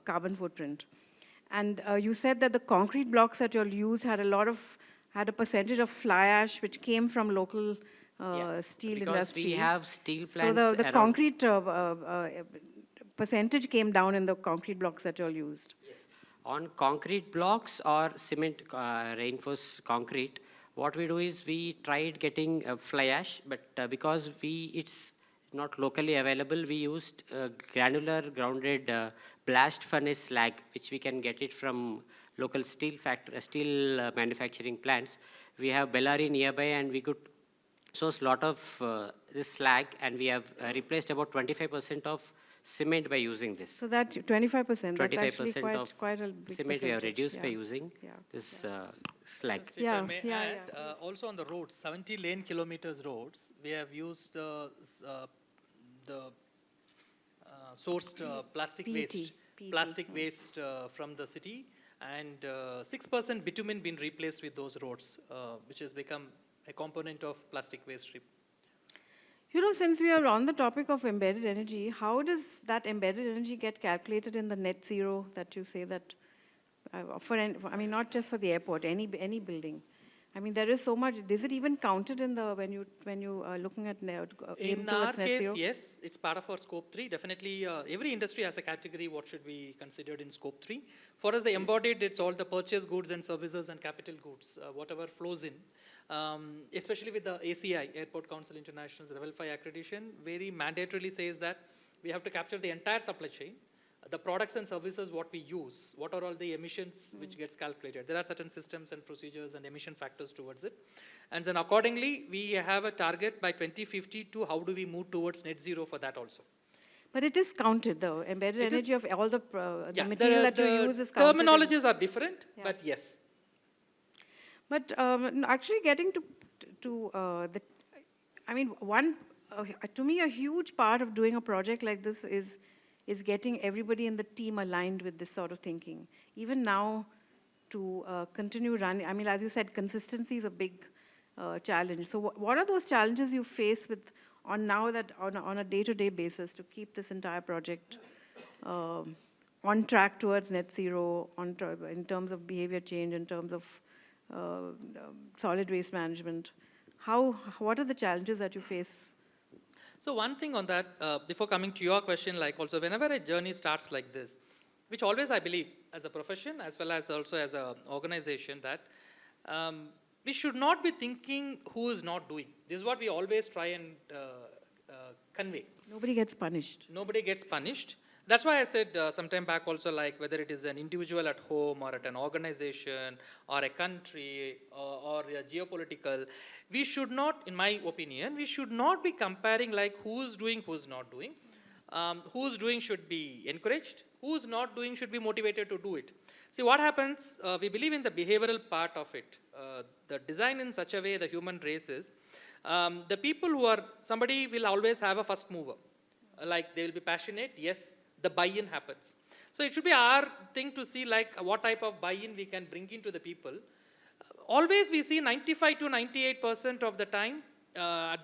carbon footprint. And you said that the concrete blocks that you'll use had a percentage of fly ash which came from local steel industry. Because we have steel plants. So the concrete percentage came down in the concrete blocks that you'll used. Yes. On concrete blocks or cement reinforced concrete, what we do is we tried getting fly ash, but because it's not locally available, we used granular grounded blast furnace slag, which we can get it from local steel manufacturing plants. We have Bellary nearby, and we could source a lot of this slag, and we have replaced about 25% of cement by using this. So that 25%, that's 25% actually of quite a big cement we have percentage. reduced by using this slag. Just if Yeah, I may yeah, add, yeah. also on the roads, 70 lane kilometers roads, we have used the sourced plastic PET, waste, PET, plastic waste from the city, and 6% bitumen been replaced with those roads, which has become a component of plastic waste strip. Since we are on the topic of embedded energy, how does that embedded energy get calculated in the net zero that you say that, not just for the airport, any building? There is so much. Is it even counted in the when you are looking at In towards our net case, zero? yes, it's part of our scope 3. Definitely, every industry has a category what should be considered in scope 3. For us, the embodied, it's all the purchase goods and services and capital goods, whatever flows in. Especially with the ACI, Airport Council International's Level 5 accreditation, very mandatorily says that we have to capture the entire supply chain, the products and services what we use, what are all the emissions which gets calculated. There are certain systems and procedures and emission factors towards it. And then accordingly, we have a target by 2050 to how do we move towards net zero for that also. But it is counted, though. Embedded It energy of all the Yeah, material that you use is counted. Terminologies are different, but yes. But actually getting to the, I mean, to me, a huge part of doing a project like this is getting everybody in the team aligned with this sort of thinking. Even now, to continue running, I mean, as you said, consistency is a big challenge. So what are those challenges you face with on a day-to-day basis to keep this entire project on track towards net zero, in terms of behavior change, in terms of solid waste management? What are the challenges that you face? So one thing on that, before coming to your question, like also whenever a journey starts like this, which always I believe as a profession as well as also as an organization, that we should not be thinking who is not doing. This is what we always try and convey. Nobody gets punished. Nobody gets punished. That's why I said some time back also, like whether it is an individual at home or at an organization or a country or a geopolitical, we should not, in my opinion, we should not be comparing like who's doing, who's not doing. Who's doing should be encouraged. Who's not doing should be motivated to do it. See what happens, we believe in the behavioral part of it. The design in such a way the human race is, the people who are, somebody will always have a first mover. Like they will be passionate, yes, the buy-in happens. So it should be our thing to see like what type of buy-in we can bring into the people. Always we see 95 to 98% of the time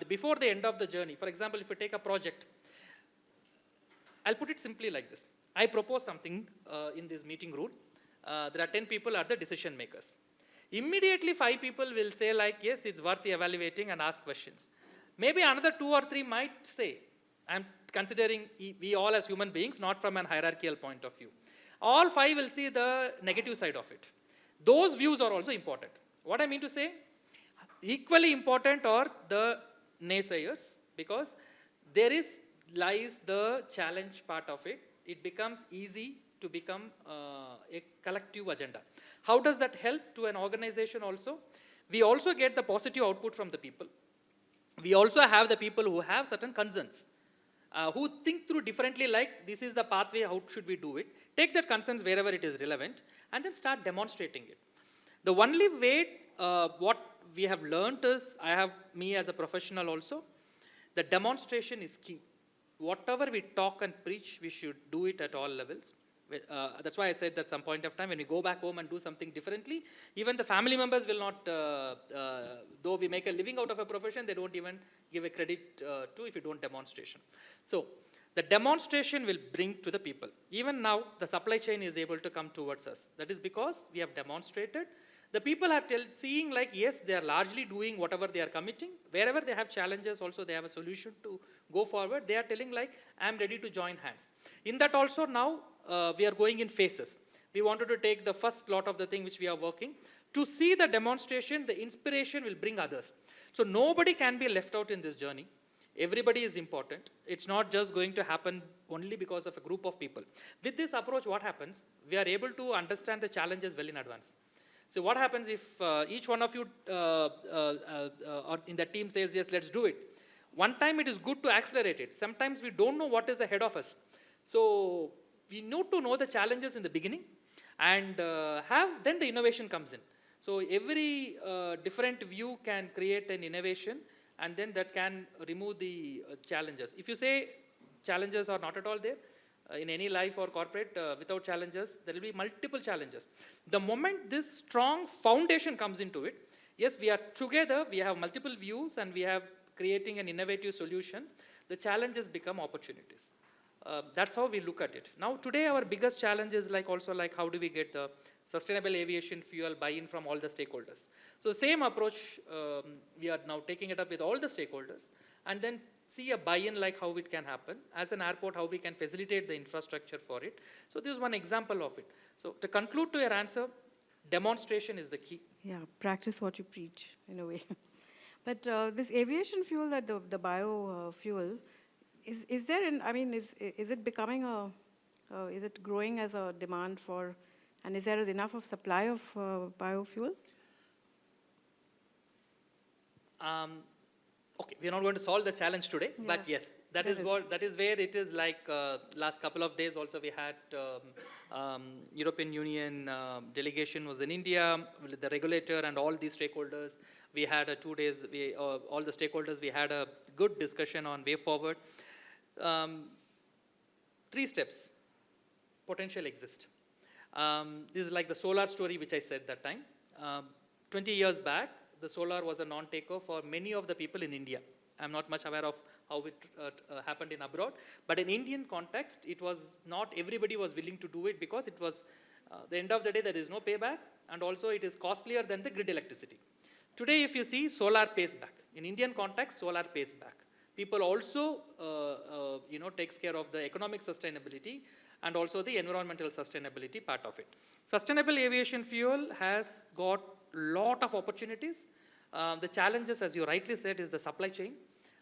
before the end of the journey. For example, if you take a project, I'll put it simply like this. I propose something in this meeting room. There are 10 people are the decision makers. Immediately 5 people will say like, yes, it's worth evaluating and ask questions. Maybe another 2 or 3 might say, I'm considering we all as human beings, not from an hierarchical point of view. All 5 will see the negative side of it. Those views are also important. What I mean to say, equally important are the naysayers, because there lies the challenge part of it. It becomes easy to become a collective agenda. How does that help to an organization also? We also get the positive output from the people. We also have the people who have certain concerns, who think through differently, like this is the pathway, how should we do it? Take that concerns wherever it is relevant and then start demonstrating it. The only way, what we have learned is, me as a professional also, the demonstration is key. Whatever we talk and preach, we should do it at all levels. That's why I said that some point of time when we go back home and do something differently, even the family members will not, though we make a living out of a profession, they don't even give a credit to if you don't demonstration. So the demonstration will bring to the people. Even now, the supply chain is able to come towards us. That is because we have demonstrated. The people are seeing like, yes, they are largely doing whatever they are committing. Wherever they have challenges, also they have a solution to go forward. They are telling like, I'm ready to join hands. In that also now, we are going in phases. We wanted to take the first lot of the thing which we are working. To see the demonstration, the inspiration will bring others. So nobody can be left out in this journey. Everybody is important. It's not just going to happen only because of a group of people. With this approach, what happens? We are able to understand the challenges well in advance. So what happens if each one of you or in the team says, yes, let's do it. One time it is good to accelerate it. Sometimes we don't know what is ahead of us. So we need to know the challenges in the beginning and then the innovation comes in. So every different view can create an innovation, and then that can remove the challenges. If you say challenges are not at all there, in any life or corporate, without challenges, there will be multiple challenges. The moment this strong foundation comes into it, yes, we are together, we have multiple views, and we have creating an innovative solution, the challenges become opportunities. That's how we look at it. Now, today, our biggest challenge is like also like how do we get the sustainable aviation fuel buy-in from all the stakeholders. So the same approach, we are now taking it up with all the stakeholders, and then see a buy-in like how it can happen. As an airport, how we can facilitate the infrastructure for it. So this is one example of it. So to conclude to your answer, demonstration is the key. Yeah, practice what you preach in a way. But this aviation fuel, that the biofuel, is there, is it becoming is it growing as a demand for, and is there enough of supply of biofuel? Okay, we are not going to solve the challenge today, but yes, that is where it is like last couple of days also we had European Union delegation was in India with the regulator and all these stakeholders. We had 2 days, all the stakeholders, we had a good discussion on way forward. 3 steps potential exist. This is like the solar story which I said that time. 20 years back, the solar was a non-taker for many of the people in India. I'm not much aware of how it happened in abroad, but in Indian context, it was not everybody was willing to do it because it was, the end of the day, there is no payback, and also it is costlier than the grid electricity. Today, if you see, solar pays back. In Indian context, solar pays back. People also, takes care of the economic sustainability and also the environmental sustainability part of it. Sustainable aviation fuel has got lot of opportunities. The challenges, as you rightly said, is the supply chain.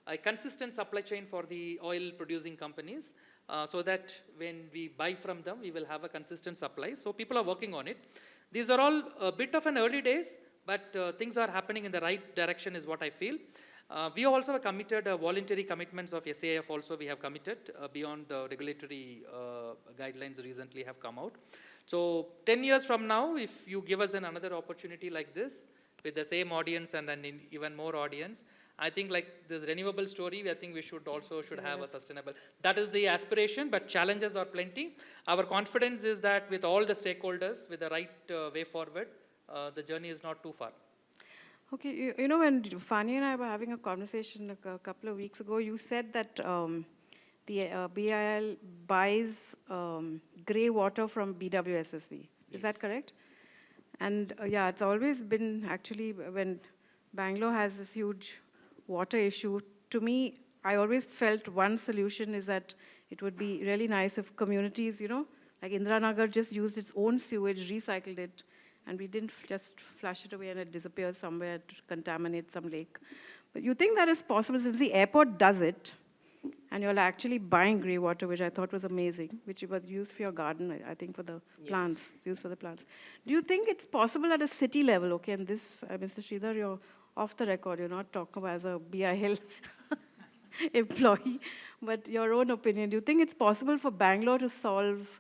A consistent supply chain for the oil producing companies so that when we buy from them, we will have a consistent supply. So people are working on it. These are all a bit of an early days, but things are happening in the right direction is what I feel. We also have committed voluntary commitments of SAF also we have committed beyond the regulatory guidelines recently have come out. So 10 years from now, if you give us another opportunity like this with the same audience and an even more audience, I think like this renewable story, I think we should have a sustainable. That is the aspiration, but challenges are plenty. Our confidence is that with all the stakeholders, with the right way forward, the journey is not too far. Okay, you know, when Fani and I were having a conversation a couple of weeks ago, you said that the BIAL buys grey water from BWSSB. Is Yes. that correct? And yeah, it's always been actually when Bangalore has this huge water issue, to me, I always felt one solution is that it would be really nice if communities, like Indiranagar just used its own sewage, recycled it, and we didn't just flush it away and it disappears somewhere to contaminate some lake. But you think that is possible since the airport does it, and you're actually buying grey water, which I thought was amazing, which was used for your garden, I think for the plants, it's used for the plants. Do you think it's possible at a city level, okay, and this, Mr. Sridhar, you're off the record, you're not talking about as a BIL employee, but your own opinion. Do you think it's possible for Bangalore to solve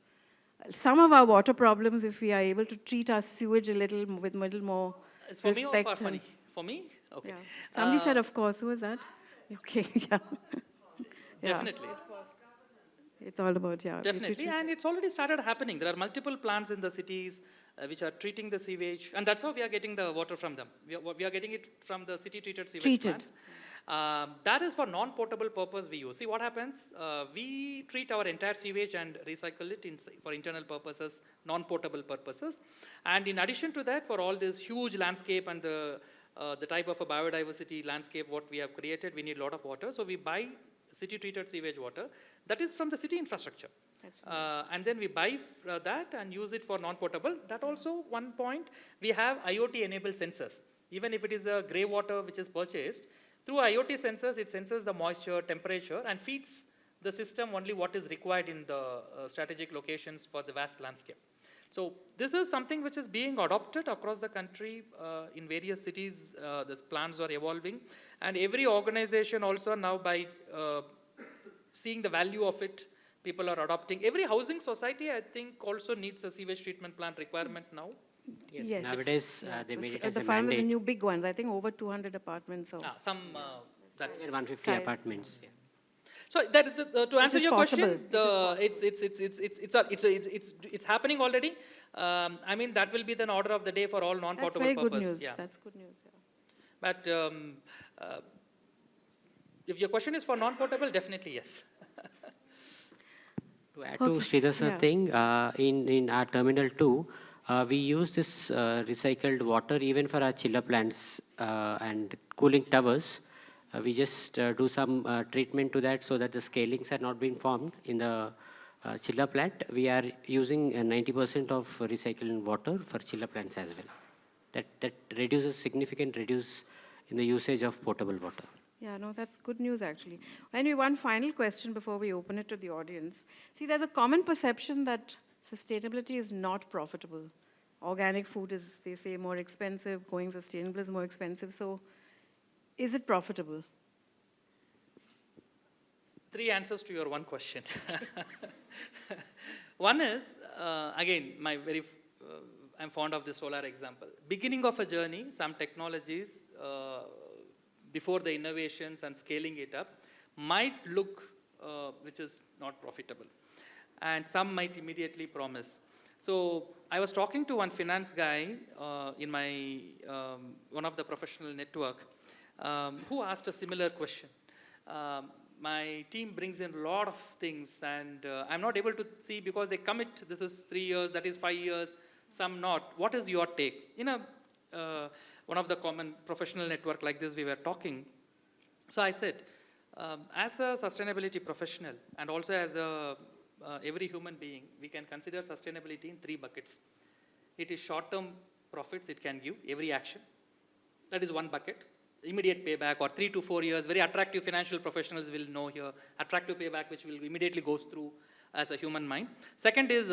some of our water problems if we are able to treat our sewage a little more It's for respect? me or for Funny? For me? Okay. Yeah. Somebody said, of course. Who was that? Okay, yeah. Definitely. It's all about, yeah. Definitely, and it's already started happening. There are multiple plants in the cities which are treating the sewage, and that's how we are getting the water from them. We are getting it from the city-treated sewage plants. That is for non-potable purpose we use. See what happens, we treat our entire sewage and recycle it for internal purposes, non-potable purposes. And in addition to that, for all this huge landscape and the type of a biodiversity landscape what we have created, we need a lot of water. So we buy city-treated sewage water. That is from the city infrastructure. And then we buy that and use it for non-potable. That also, one point, we have IoT-enabled sensors. Even if it is a grey water which is purchased, through IoT sensors, it senses the moisture, temperature, and feeds the system only what is required in the strategic locations for the vast landscape. So this is something which is being adopted across the country in various cities. The plans are evolving. And every organization also now by seeing the value of it, people are adopting. Every housing society, I think, also needs a sewage treatment plant requirement now. Yes. Nowadays, they made it as the a farm with the mandate. new big ones, I think over 200 apartments. So. Some that. 150 Size. apartments. Yeah. So that, to answer is your question, possible. it's happening already. I mean that will be the order of the day for all That's non-potable very purpose. good news. Yeah. That's good news. Yeah. But if your question is for non-potable, definitely yes. To add to Sridhar sir's thing, in our Terminal 2, we use this recycled water even for our chiller plants and cooling towers. We just do some treatment to that so that the scalings are not being formed in the chiller plant. We are using 90% of recycled water for chiller plants as well. That reduces significant reduce in the usage of potable water. Yeah, no, that's good news actually. Anyway, one final question before we open it to the audience. See, there's a common perception that sustainability is not profitable. Organic food is, they say, more expensive. Going sustainable is more expensive. So, is it profitable? 3 answers to your one question. One is, again, I'm fond of the solar example. Beginning of a journey, some technologies, before the innovations and scaling it up, might look which is not profitable. And some might immediately promise. So I was talking to one finance guy in my one of the professional network who asked a similar question. My team brings in a lot of things, and I'm not able to see because they commit, this is 3 years, that is 5 years, some not. What is your take? In a, one of the common professional network like this, we were talking. So I said, as a sustainability professional and also as a every human being, we can consider sustainability in 3 buckets. It is short-term profits it can give, every action. That is one bucket. Immediate payback or 3 to 4 years, very attractive financial professionals will know here, attractive payback which will immediately goes through as a human mind. Second is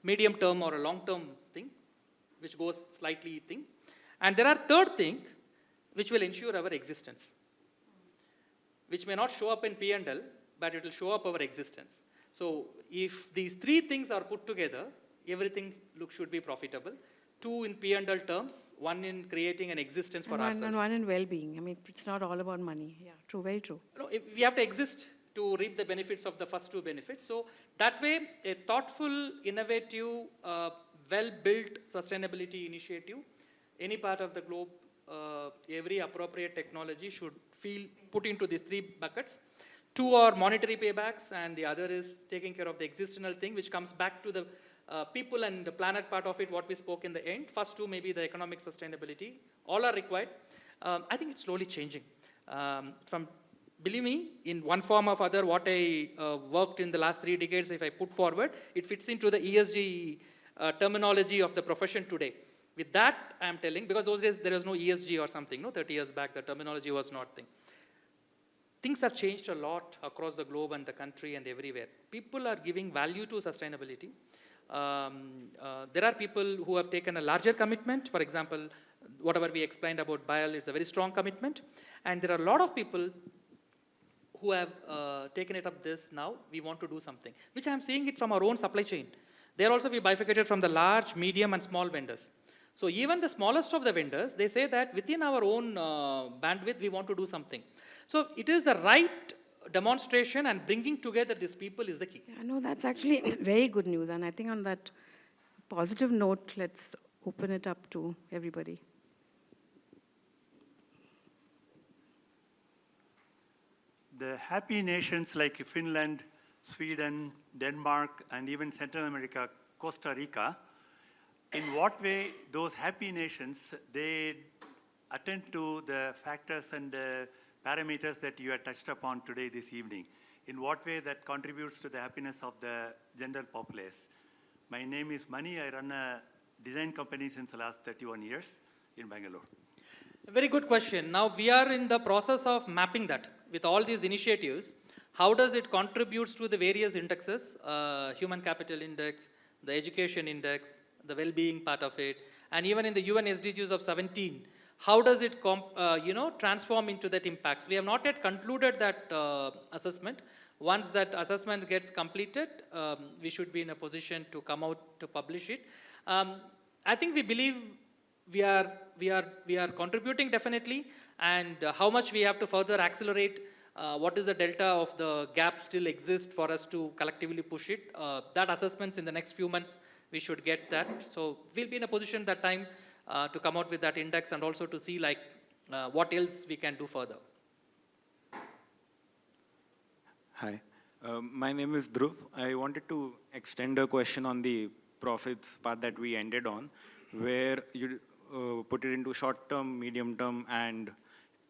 medium term or a long term thing, which goes slightly thing. And there are third thing, which will ensure our existence, which may not show up in P&L, but it will show up our existence. So if these 3 things are put together, everything should be profitable. 2 in P&L terms, 1 in creating an existence for ourselves. And 1 in well-being. I mean, it's not all about money. Yeah, true, very true. No, we have to exist to reap the benefits of the first 2 benefits. So that way, a thoughtful, innovative, well-built sustainability initiative, any part of the globe, every appropriate technology should feel put into these 3 buckets. 2 are monetary paybacks, and the other is taking care of the existential thing, which comes back to the people and the planet part of it, what we spoke in the end. First 2 maybe the economic sustainability. All are required. I think it's slowly changing. Believe me, in one form or other, what I worked in the last 3 decades, if I put forward, it fits into the ESG terminology of the profession today. With that, I am telling, because those days there was no ESG or something, no, 30 years back, the terminology was not thing. Things have changed a lot across the globe and the country and everywhere. People are giving value to sustainability. There are people who have taken a larger commitment. For example, whatever we explained about BIAL, it's a very strong commitment. And there are a lot of people who have taken it up this now, we want to do something, which I'm seeing it from our own supply chain. There also we bifurcated from the large, medium, and small vendors. So even the smallest of the vendors, they say that within our own bandwidth, we want to do something. So it is the right demonstration, and bringing together these people is the key. I know that's actually very good news. And I think on that positive note, let's open it up to everybody. The happy nations like Finland, Sweden, Denmark, and even Central America, Costa Rica, in what way those happy nations, they attend to the factors and parameters that you had touched upon today, this evening? In what way that contributes to the happiness of the general populace? My name is Mani. I run a design company since the last 31 years in Bangalore. A very good question. Now we are in the process of mapping that with all these initiatives. How does it contribute to the various indexes, human capital index, the education index, the well-being part of it, and even in the UN SDGs of 17, how does it transform into that impacts? We have not yet concluded that assessment. Once that assessment gets completed, we should be in a position to come out to publish it. I think we believe we are contributing definitely, and how much we have to further accelerate, what is the delta of the gap still exists for us to collectively push it. That assessments in the next few months, we should get that. So we'll be in a position that time to come out with that index, and also to see like what else we can do further. Hi, my name is Dhruv. I wanted to extend a question on the profits part that we ended on, where you put it into short-term, medium-term, and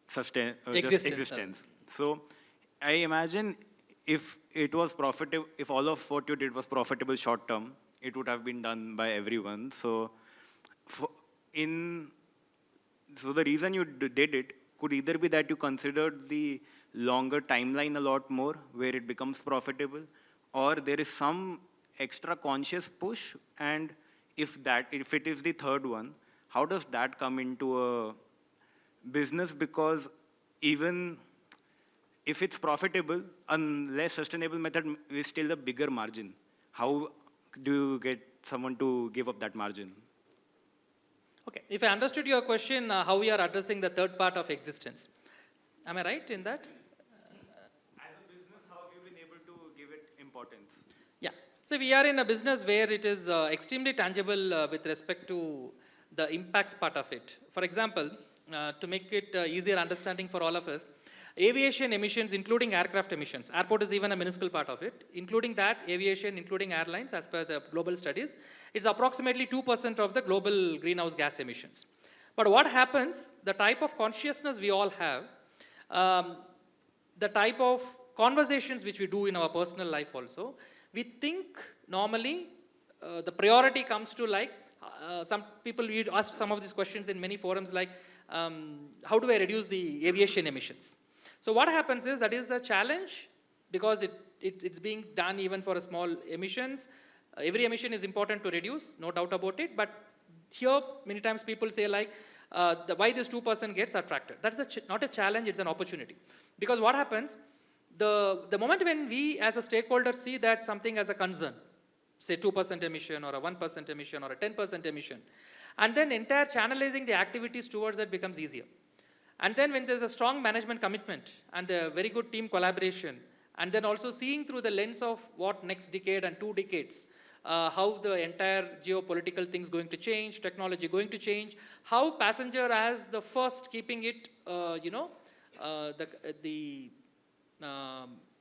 just existence. So I imagine if it was profitable, if all of what you did was profitable short-term, it would have been done by everyone. So the reason you did it could either be that you considered the longer timeline a lot more, where it becomes profitable, or there is some extra conscious push. And if it is the third one, how does that come into a business? Because even if it's profitable, a less sustainable method is still a bigger margin. How do you get someone to give up that margin? Okay, if I understood your question, how we are addressing the third part of existence. Am I right in that? As a business, how have you been able to give it importance? Yeah. So we are in a business where it is extremely tangible with respect to the impacts part of it. For example, to make it easier understanding for all of us, aviation emissions, including aircraft emissions, airport is even a minuscule part of it, including that, aviation, including airlines, as per the global studies, it's approximately 2% of the global greenhouse gas emissions. But what happens, the type of consciousness we all have, the type of conversations which we do in our personal life also, we think normally the priority comes to like, some people, we ask some of these questions in many forums like, how do I reduce the aviation emissions? So what happens is that is a challenge because it's being done even for a small emissions. Every emission is important to reduce, no doubt about it, but here many times people say like, why this 2% gets attracted. That's not a challenge, it's an opportunity. Because what happens, the moment when we as a stakeholder see that something as a concern, say 2% emission or a 1% emission or a 10% emission, and then entire channelizing the activities towards that becomes easier. And then when there's a strong management commitment and a very good team collaboration, and then also seeing through the lens of what next decade and 2 decades, how the entire geopolitical things going to change, technology going to change, how passenger as the first keeping it, the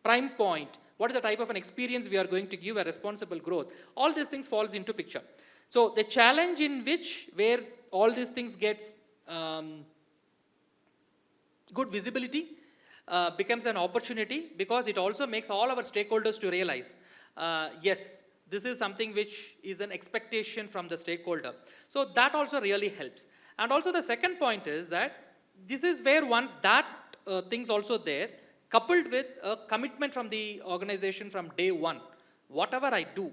prime point, what is the type of an experience we are going to give a responsible growth, all these things falls into picture. So the challenge in which where all these things gets good visibility becomes an opportunity because it also makes all our stakeholders to realize, yes, this is something which is an expectation from the stakeholder. So that also really helps. And also the second point is that this is where once that thing's also there, coupled with a commitment from the organization from day one, whatever I do,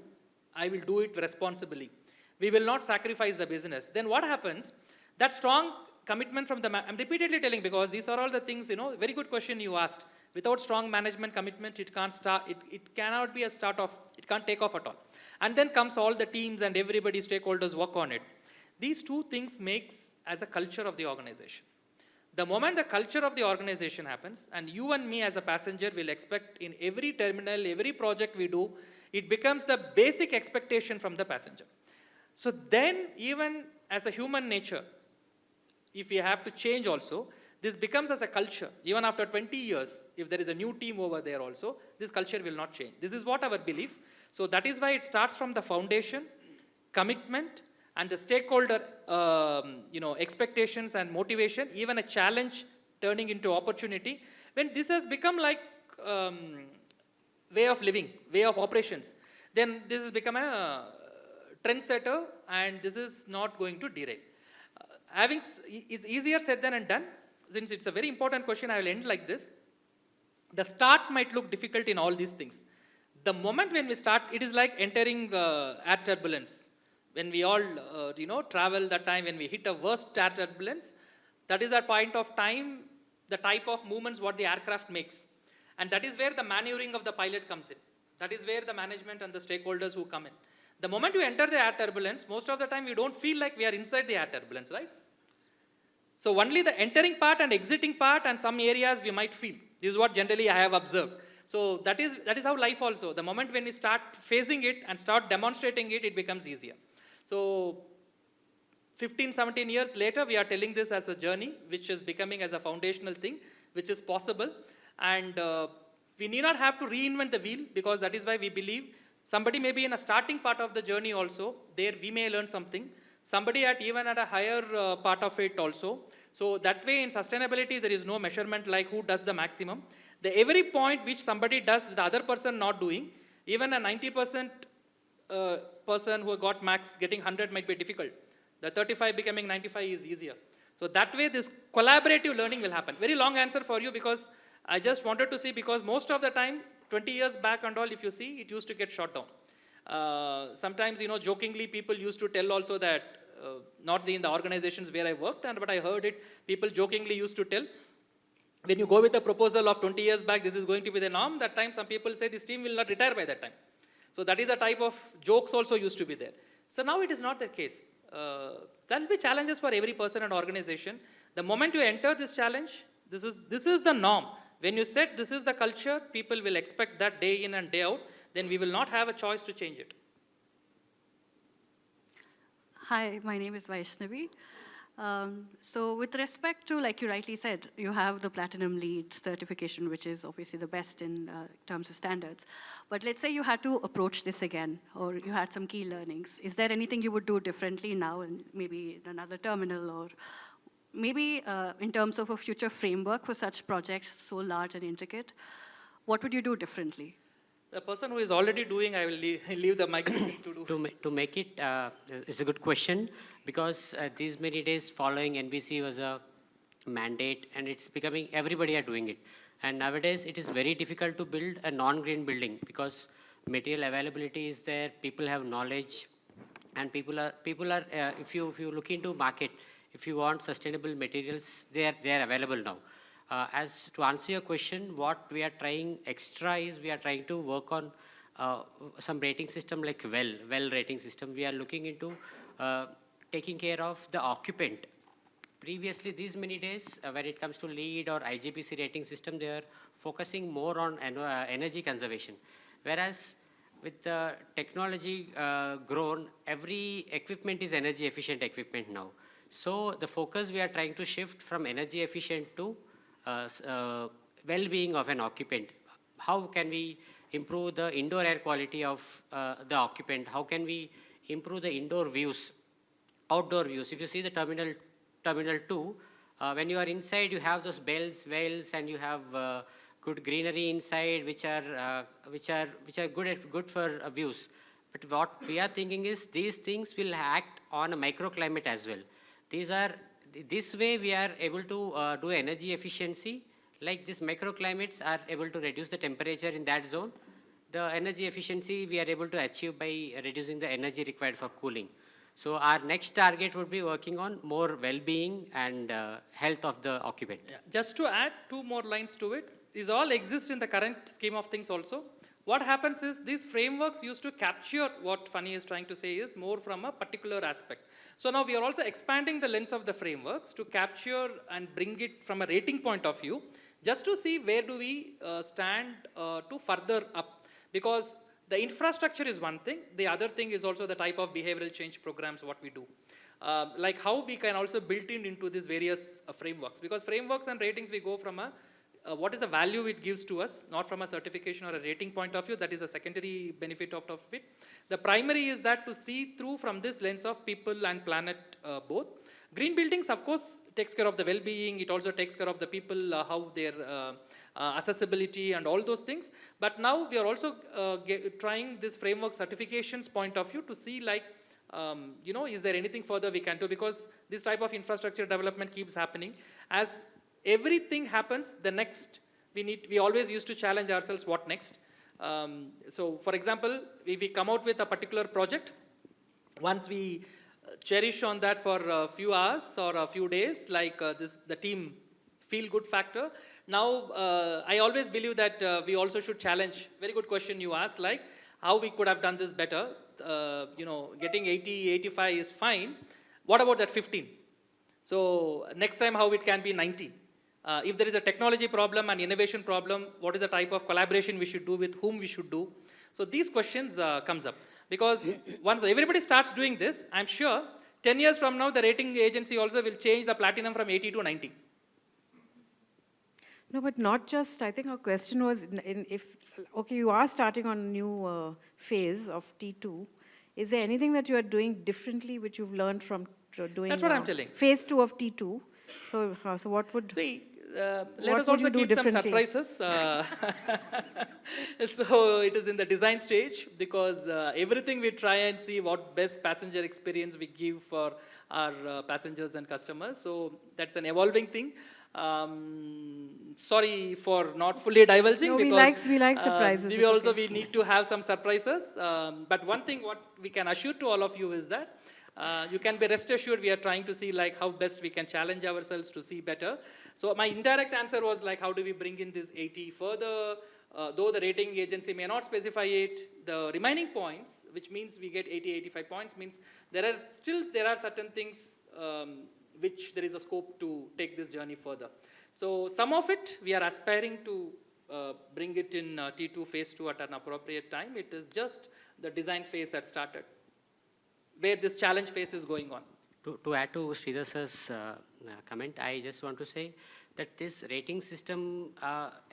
I will do it responsibly. We will not sacrifice the business. Then what happens, that strong commitment from the, I'm repeatedly telling because these are all the things, very good question you asked. Without strong management commitment, it can't start, it cannot be a start off, it can't take off at all. And then comes all the teams and everybody, stakeholders work on it. These two things makes as a culture of the organization. The moment the culture of the organization happens, and you and me as a passenger will expect in every terminal, every project we do, it becomes the basic expectation from the passenger. So then even as a human nature, if we have to change also, this becomes as a culture. Even after 20 years, if there is a new team over there also, this culture will not change. This is what our belief. So that is why it starts from the foundation, commitment, and the stakeholder expectations and motivation, even a challenge turning into opportunity. When this has become like way of living, way of operations, then this has become a trendsetter and this is not going to derail. It's easier said than done. Since it's a very important question, I will end like this. The start might look difficult in all these things. The moment when we start, it is like entering air turbulence. When we all, travel that time, when we hit a worst air turbulence, that is a point of time, the type of movements what the aircraft makes. And that is where the maneuvering of the pilot comes in. That is where the management and the stakeholders who come in. The moment you enter the air turbulence, most of the time we don't feel like we are inside the air turbulence, right? So only the entering part and exiting part and some areas we might feel. This is what generally I have observed. So that is how life also. The moment when we start facing it and start demonstrating it, it becomes easier. So 15, 17 years later, we are telling this as a journey, which is becoming as a foundational thing, which is possible. And we need not have to reinvent the wheel because that is why we believe somebody may be in a starting part of the journey also. There we may learn something. Somebody even at a higher part of it also. So that way in sustainability, there is no measurement like who does the maximum. Every point which somebody does, the other person not doing, even a 90% person who got max getting 100 might be difficult. The 35 becoming 95 is easier. So that way this collaborative learning will happen. Very long answer for you because I just wanted to see because most of the time, 20 years back and all, if you see, it used to get shot down. Sometimes, jokingly people used to tell also that, not in the organizations where I worked, but I heard it, people jokingly used to tell, when you go with a proposal of 20 years back, this is going to be the norm, that time some people say this team will not retire by that time. So that is the type of jokes also used to be there. So now it is not the case. There will be challenges for every person and organization. The moment you enter this challenge, this is the norm. When you said this is the culture, people will expect that day in and day out, then we will not have a choice to change it. Hi, my name is Vaishnavi. So with respect to, like you rightly said, you have the Platinum Lead certification, which is obviously the best in terms of standards. But let's say you had to approach this again, or you had some key learnings. Is there anything you would do differently now, and maybe in another terminal, or maybe in terms of a future framework for such projects so large and intricate? What would you do differently? The person who is already doing, I will leave the mic to do. To make it, it's a good question, because these many days following NBC was a mandate, and it's becoming, everybody are doing it. And nowadays, it is very difficult to build a non-green building, because material availability is there, people have knowledge, and people are if you look into market, if you want sustainable materials, they are available now. As to answer your question, what we are trying extra is we are trying to work on some rating system like well rating system. We are looking into taking care of the occupant. Previously, these many days, when it comes to LEED or IGBC rating system, they are focusing more on energy conservation. Whereas with the technology grown, every equipment is energy efficient equipment now. So the focus we are trying to shift from energy efficient to well-being of an occupant. How can we improve the indoor air quality of the occupant? How can we improve the indoor views, outdoor views? If you see the terminal 2, when you are inside, you have those bells, wells, and you have good greenery inside, which are good for views. But what we are thinking is these things will act on a microclimate as well. This way we are able to do energy efficiency, like these microclimates are able to reduce the temperature in that zone. The energy efficiency we are able to achieve by reducing the energy required for cooling. So our next target would be working on more well-being and health of the occupant. Yeah. Just to add 2 more lines to it, these all exist in the current scheme of things also. What happens is these frameworks used to capture what Fanny is trying to say is more from a particular aspect. So now we are also expanding the lens of the frameworks to capture and bring it from a rating point of view, just to see where do we stand to further up. Because the infrastructure is one thing, the other thing is also the type of behavioral change programs what we do. Like how we can also build into these various frameworks. Because frameworks and ratings, we go from a what is the value it gives to us, not from a certification or a rating point of view. That is a secondary benefit of it. The primary is that to see through from this lens of people and planet both. Green buildings, of course, takes care of the well-being. It also takes care of the people, how their accessibility and all those things. But now we are also trying this framework certifications point of view to see like, is there anything further we can do? Because this type of infrastructure development keeps happening. As everything happens, the next, we always used to challenge ourselves, what next? So for example, if we come out with a particular project, once we cherish on that for a few hours or a few days, like the team feel good factor. Now, I always believe that we also should challenge, very good question you asked, like how we could have done this better. Getting 80, 85 is fine. What about that 15? So next time how it can be 90? If there is a technology problem and innovation problem, what is the type of collaboration we should do, with whom we should do? So these questions comes up. Because once everybody starts doing this, I'm sure 10 years from now, the rating agency also will change the platinum from 80 to 90. No, but not just, I think our question was, okay, you are starting on a new phase of T2. Is there anything that you are doing differently which you've learned from doing That's what I'm telling. phase 2 of T2? So what would... See, let us also keep some surprises. So it is in the design stage, because everything we try and see what best passenger experience we give for our passengers and customers. So that's an evolving thing. Sorry for not fully divulging. No, because we like surprises. We need to have some surprises. But one thing what we can assure to all of you is that you can be rest assured we are trying to see like how best we can challenge ourselves to see better. So my indirect answer was like, how do we bring in this 80 further? though the rating agency may not specify it, the remaining points, which means we get 80, 85 points, means there are certain things which there is a scope to take this journey further. So some of it we are aspiring to bring it in T2 phase 2 at an appropriate time. It is just the design phase that started, where this challenge phase is going on. To add to Sridhar sir's comment, I just want to say that this rating system,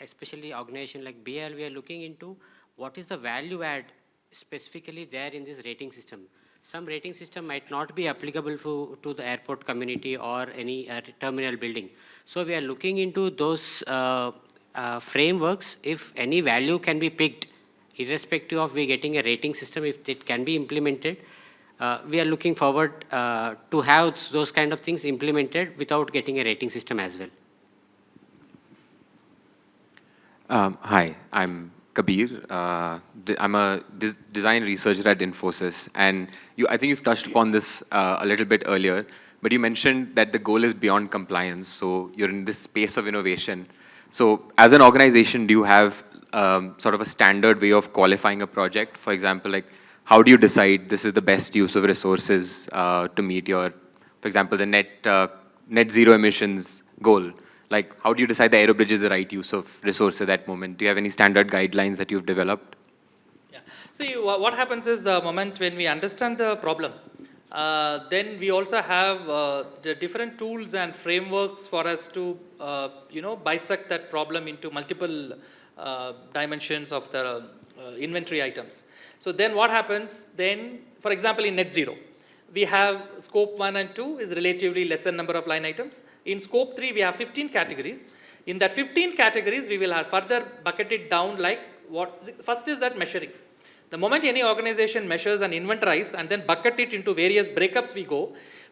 especially organization like BIAL, we are looking into what is the value add specifically there in this rating system. Some rating system might not be applicable to the airport community or any terminal building. So we are looking into those frameworks. If any value can be picked, irrespective of we getting a rating system, if it can be implemented, we are looking forward to have those kind of things implemented without getting a rating system as well. Hi, I'm Kabir. I'm a design researcher at Infosys, and I think you've touched upon this a little bit earlier, but you mentioned that the goal is beyond compliance, so you're in this space of innovation. So as an organization, do you have sort of a standard way of qualifying a project? For example, like how do you decide this is the best use of resources to meet your, for example, the net zero emissions goal? Like, how do you decide the aerobridge is the right use of resource at that moment? Do you have any standard guidelines that you've developed? Yeah. See, what happens is the moment when we understand the problem, then we also have the different tools and frameworks for us to, bisect that problem into multiple dimensions of the inventory items. So then what happens then, for example, in net zero, we have scope 1 and 2 is relatively lesser number of line items. In scope 3, we have 15 categories. In that 15 categories, we will have further bucket it down like first is that measuring. The moment any organization measures and inventories and then bucket it into various breakups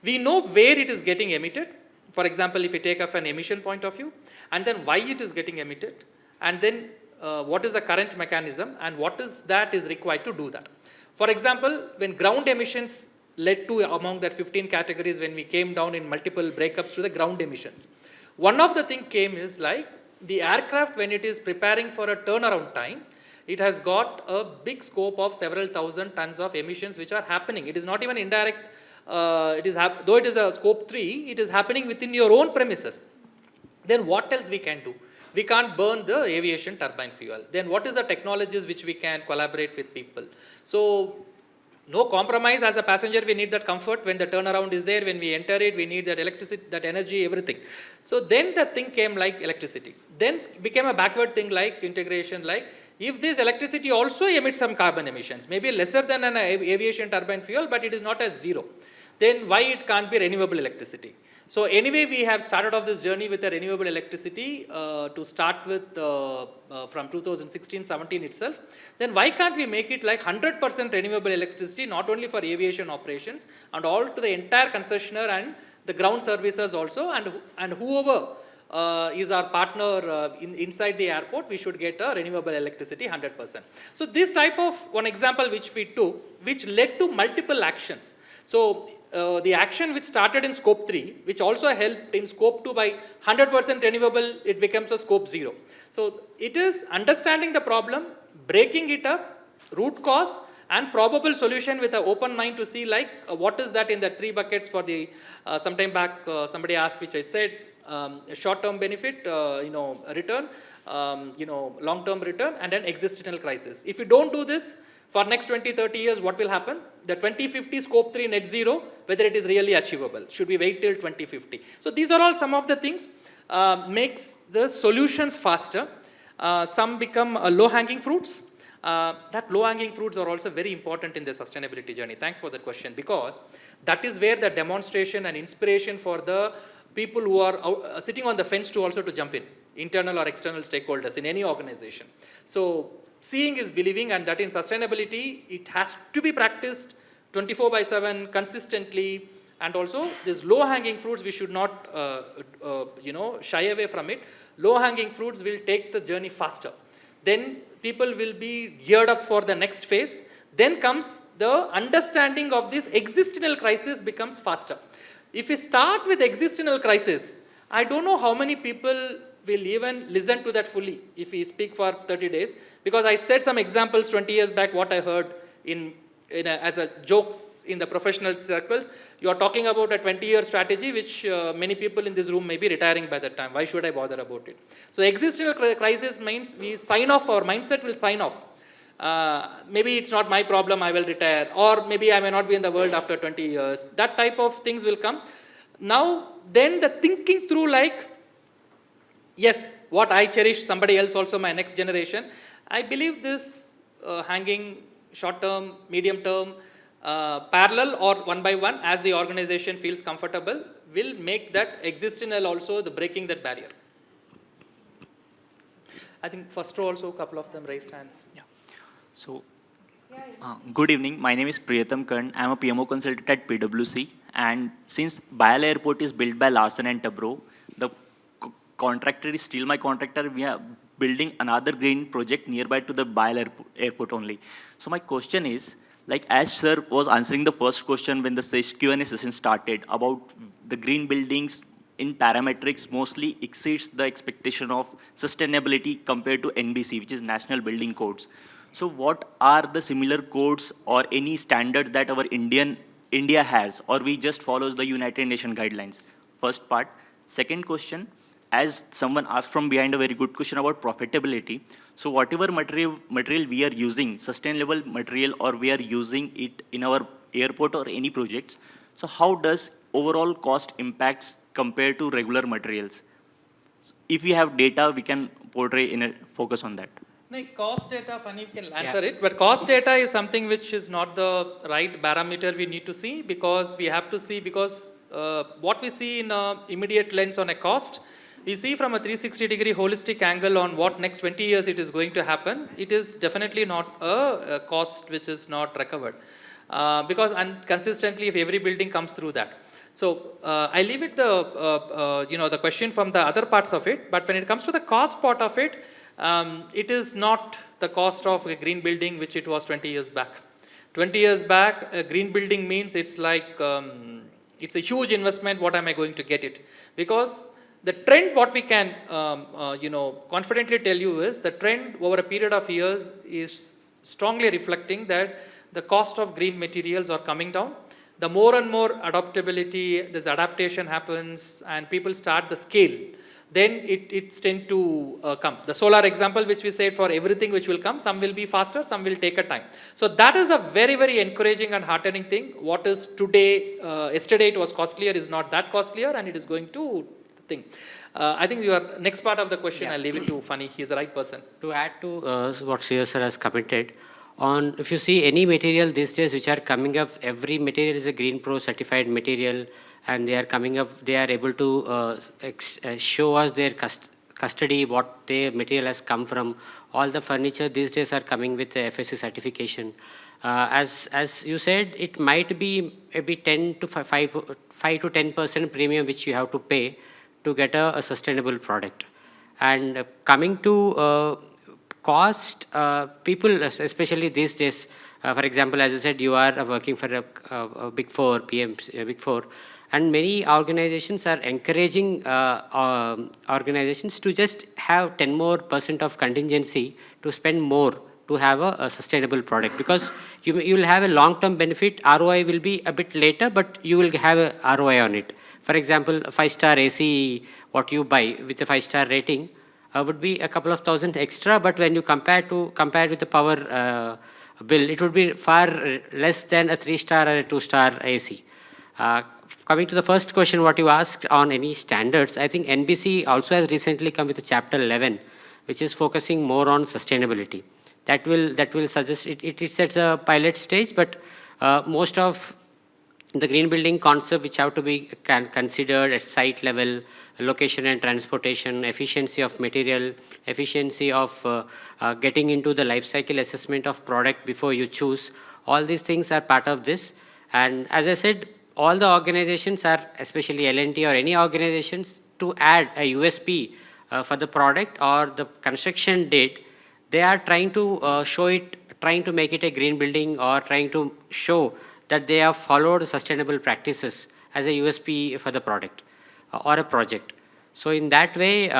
we know where it is getting emitted. For example, if we take up an emission point of view, and then why it is getting emitted, and then what is the current mechanism, and what is that is required to do that. For example, when ground emissions led to among that 15 categories when we came down in multiple breakups to the ground emissions. One of the thing came is like the aircraft when it is preparing for a turnaround time, it has got a big scope of several thousand tons of emissions which are happening. It is not even indirect, though it is a scope 3, it is happening within your own premises. Then what else we can do? We can't burn the aviation turbine fuel. Then what is the technologies which we can collaborate with people? So no compromise as a passenger, we need that comfort when the turnaround is there, when we enter it, we need that electricity, that energy, everything. So then the thing came like electricity. Then became a backward thing like integration, like if this electricity also emits some carbon emissions, maybe lesser than an aviation turbine fuel, but it is not as zero, then why it can't be renewable electricity? So anyway, we have started off this journey with the renewable electricity to start with from 2016-17 itself. Then why can't we make it like 100% renewable electricity, not only for aviation operations and all to the entire concessionaire and the ground services also, and whoever is our partner inside the airport, we should get a renewable electricity 100%. So this type of one example which we took, which led to multiple actions. So the action which started in scope 3, which also helped in scope 2 by 100% renewable, it becomes a scope 0. So it is understanding the problem, breaking it up, root cause, and probable solution with an open mind to see like what is that in the 3 buckets for the, sometime back somebody asked, which I said, short-term benefit, return, long-term return, and then existential crisis. If you don't do this, for next 20-30 years, what will happen? The 2050 scope 3 net zero, whether it is really achievable. Should we wait till 2050? So these are all some of the things makes the solutions faster. Some become low-hanging fruits. That low-hanging fruits are also very important in the sustainability journey. Thanks for that question, because that is where the demonstration and inspiration for the people who are sitting on the fence to also to jump in, internal or external stakeholders in any organization. So seeing is believing, and that in sustainability, it has to be practiced 24/7 consistently, and also these low-hanging fruits, we should not shy away from it. Low-hanging fruits will take the journey faster. Then people will be geared up for the next phase. Then comes the understanding of this existential crisis becomes faster. If we start with existential crisis, I don't know how many people will even listen to that fully if we speak for 30 days. Because I said some examples 20 years back, what I heard as a jokes in the professional circles. You are talking about a 20-year strategy, which many people in this room may be retiring by that time. Why should I bother about it? So existential crisis means we sign off, our mindset will sign off. Maybe it's not my problem, I will retire. Or maybe I may not be in the world after 20 years. That type of things will come. Now, then the thinking through like, yes, what I cherish, somebody else also, my next generation. I believe this hanging short-term, medium-term, parallel or one by one as the organization feels comfortable will make that existential also the breaking that barrier. I think first row also a couple of them raised hands. Yeah. So, good evening. My name is Priyatam Karn. I am a PMO consultant at PwC. And since BIAL Airport is built by Larsen and Toubro, the contractor is still my contractor. We are building another green project nearby to the BIAL Airport only. So my question is, like as sir was answering the first question when the Q&A session started about the green buildings in parametrics mostly exceeds the expectation of sustainability compared to NBC, which is National Building Codes. So what are the similar codes or any standards that our India has, or we just follows the United Nations guidelines? First part. Second question, as someone asked from behind a very good question about profitability. So whatever material we are using, sustainable material, or we are using it in our airport or any projects, so how does overall cost impacts compared to regular materials? If we have data, we can portray in a focus on that. No, cost data, Funny can answer it, but cost data is something which is not the right parameter we need to see, because we have to see, because what we see in an immediate lens on a cost, we see from a 360-degree holistic angle on what next 20 years it is going to happen. It is definitely not a cost which is not recovered, because consistently if every building comes through that. So I leave it the question from the other parts of it, but when it comes to the cost part of it, it is not the cost of a green building which it was 20 years back. 20 years back, a green building means it's like, it's a huge investment, what am I going to get it? Because the trend, what we can confidently tell you is, the trend over a period of years is strongly reflecting that the cost of green materials are coming down. The more and more adaptability, this adaptation happens and people start the scale, then it's tend to come. The solar example which we said, for everything which will come, some will be faster, some will take a time. So that is a very, very encouraging and heartening thing. What is today, yesterday it was costlier, is not that costlier, and it is going to thing. I think your next part of the question, I'll leave it to Funny. He's the right person. To add to what Sir has commented, on if you see any material these days which are coming up, every material is a Green Pro certified material, and they are coming up, they are able to show us their custody, what their material has come from. All the furniture these days are coming with the FSC certification. As you said, it might be maybe 5 to 10% premium which you have to pay to get a sustainable product. And coming to cost, people, especially these days, for example, as you said, you are working for a Big Four, Big Four, and many organizations are encouraging organizations to just have 10% more of contingency to spend more to have a sustainable product, because you will have a long-term benefit. ROI will be a bit later, but you will have a ROI on it. For example, a 5-star AC, what you buy with a 5-star rating would be a couple of thousand extra, but when you compare with the power bill, it would be far less than a 3-star or a 2-star AC. Coming to the first question, what you asked on any standards, I think NBC also has recently come with a chapter 11, which is focusing more on sustainability. That will suggest, it's at a pilot stage, but most of the green building concept which have to be considered at site level, location and transportation, efficiency of material, efficiency of getting into the life cycle assessment of product before you choose, all these things are part of this. And as I said, all the organizations are, especially L&T or any organizations, to add a USP for the product or the construction date, they are trying to show it, trying to make it a green building, or trying to show that they have followed sustainable practices as a USP for the product or a project. So in that way,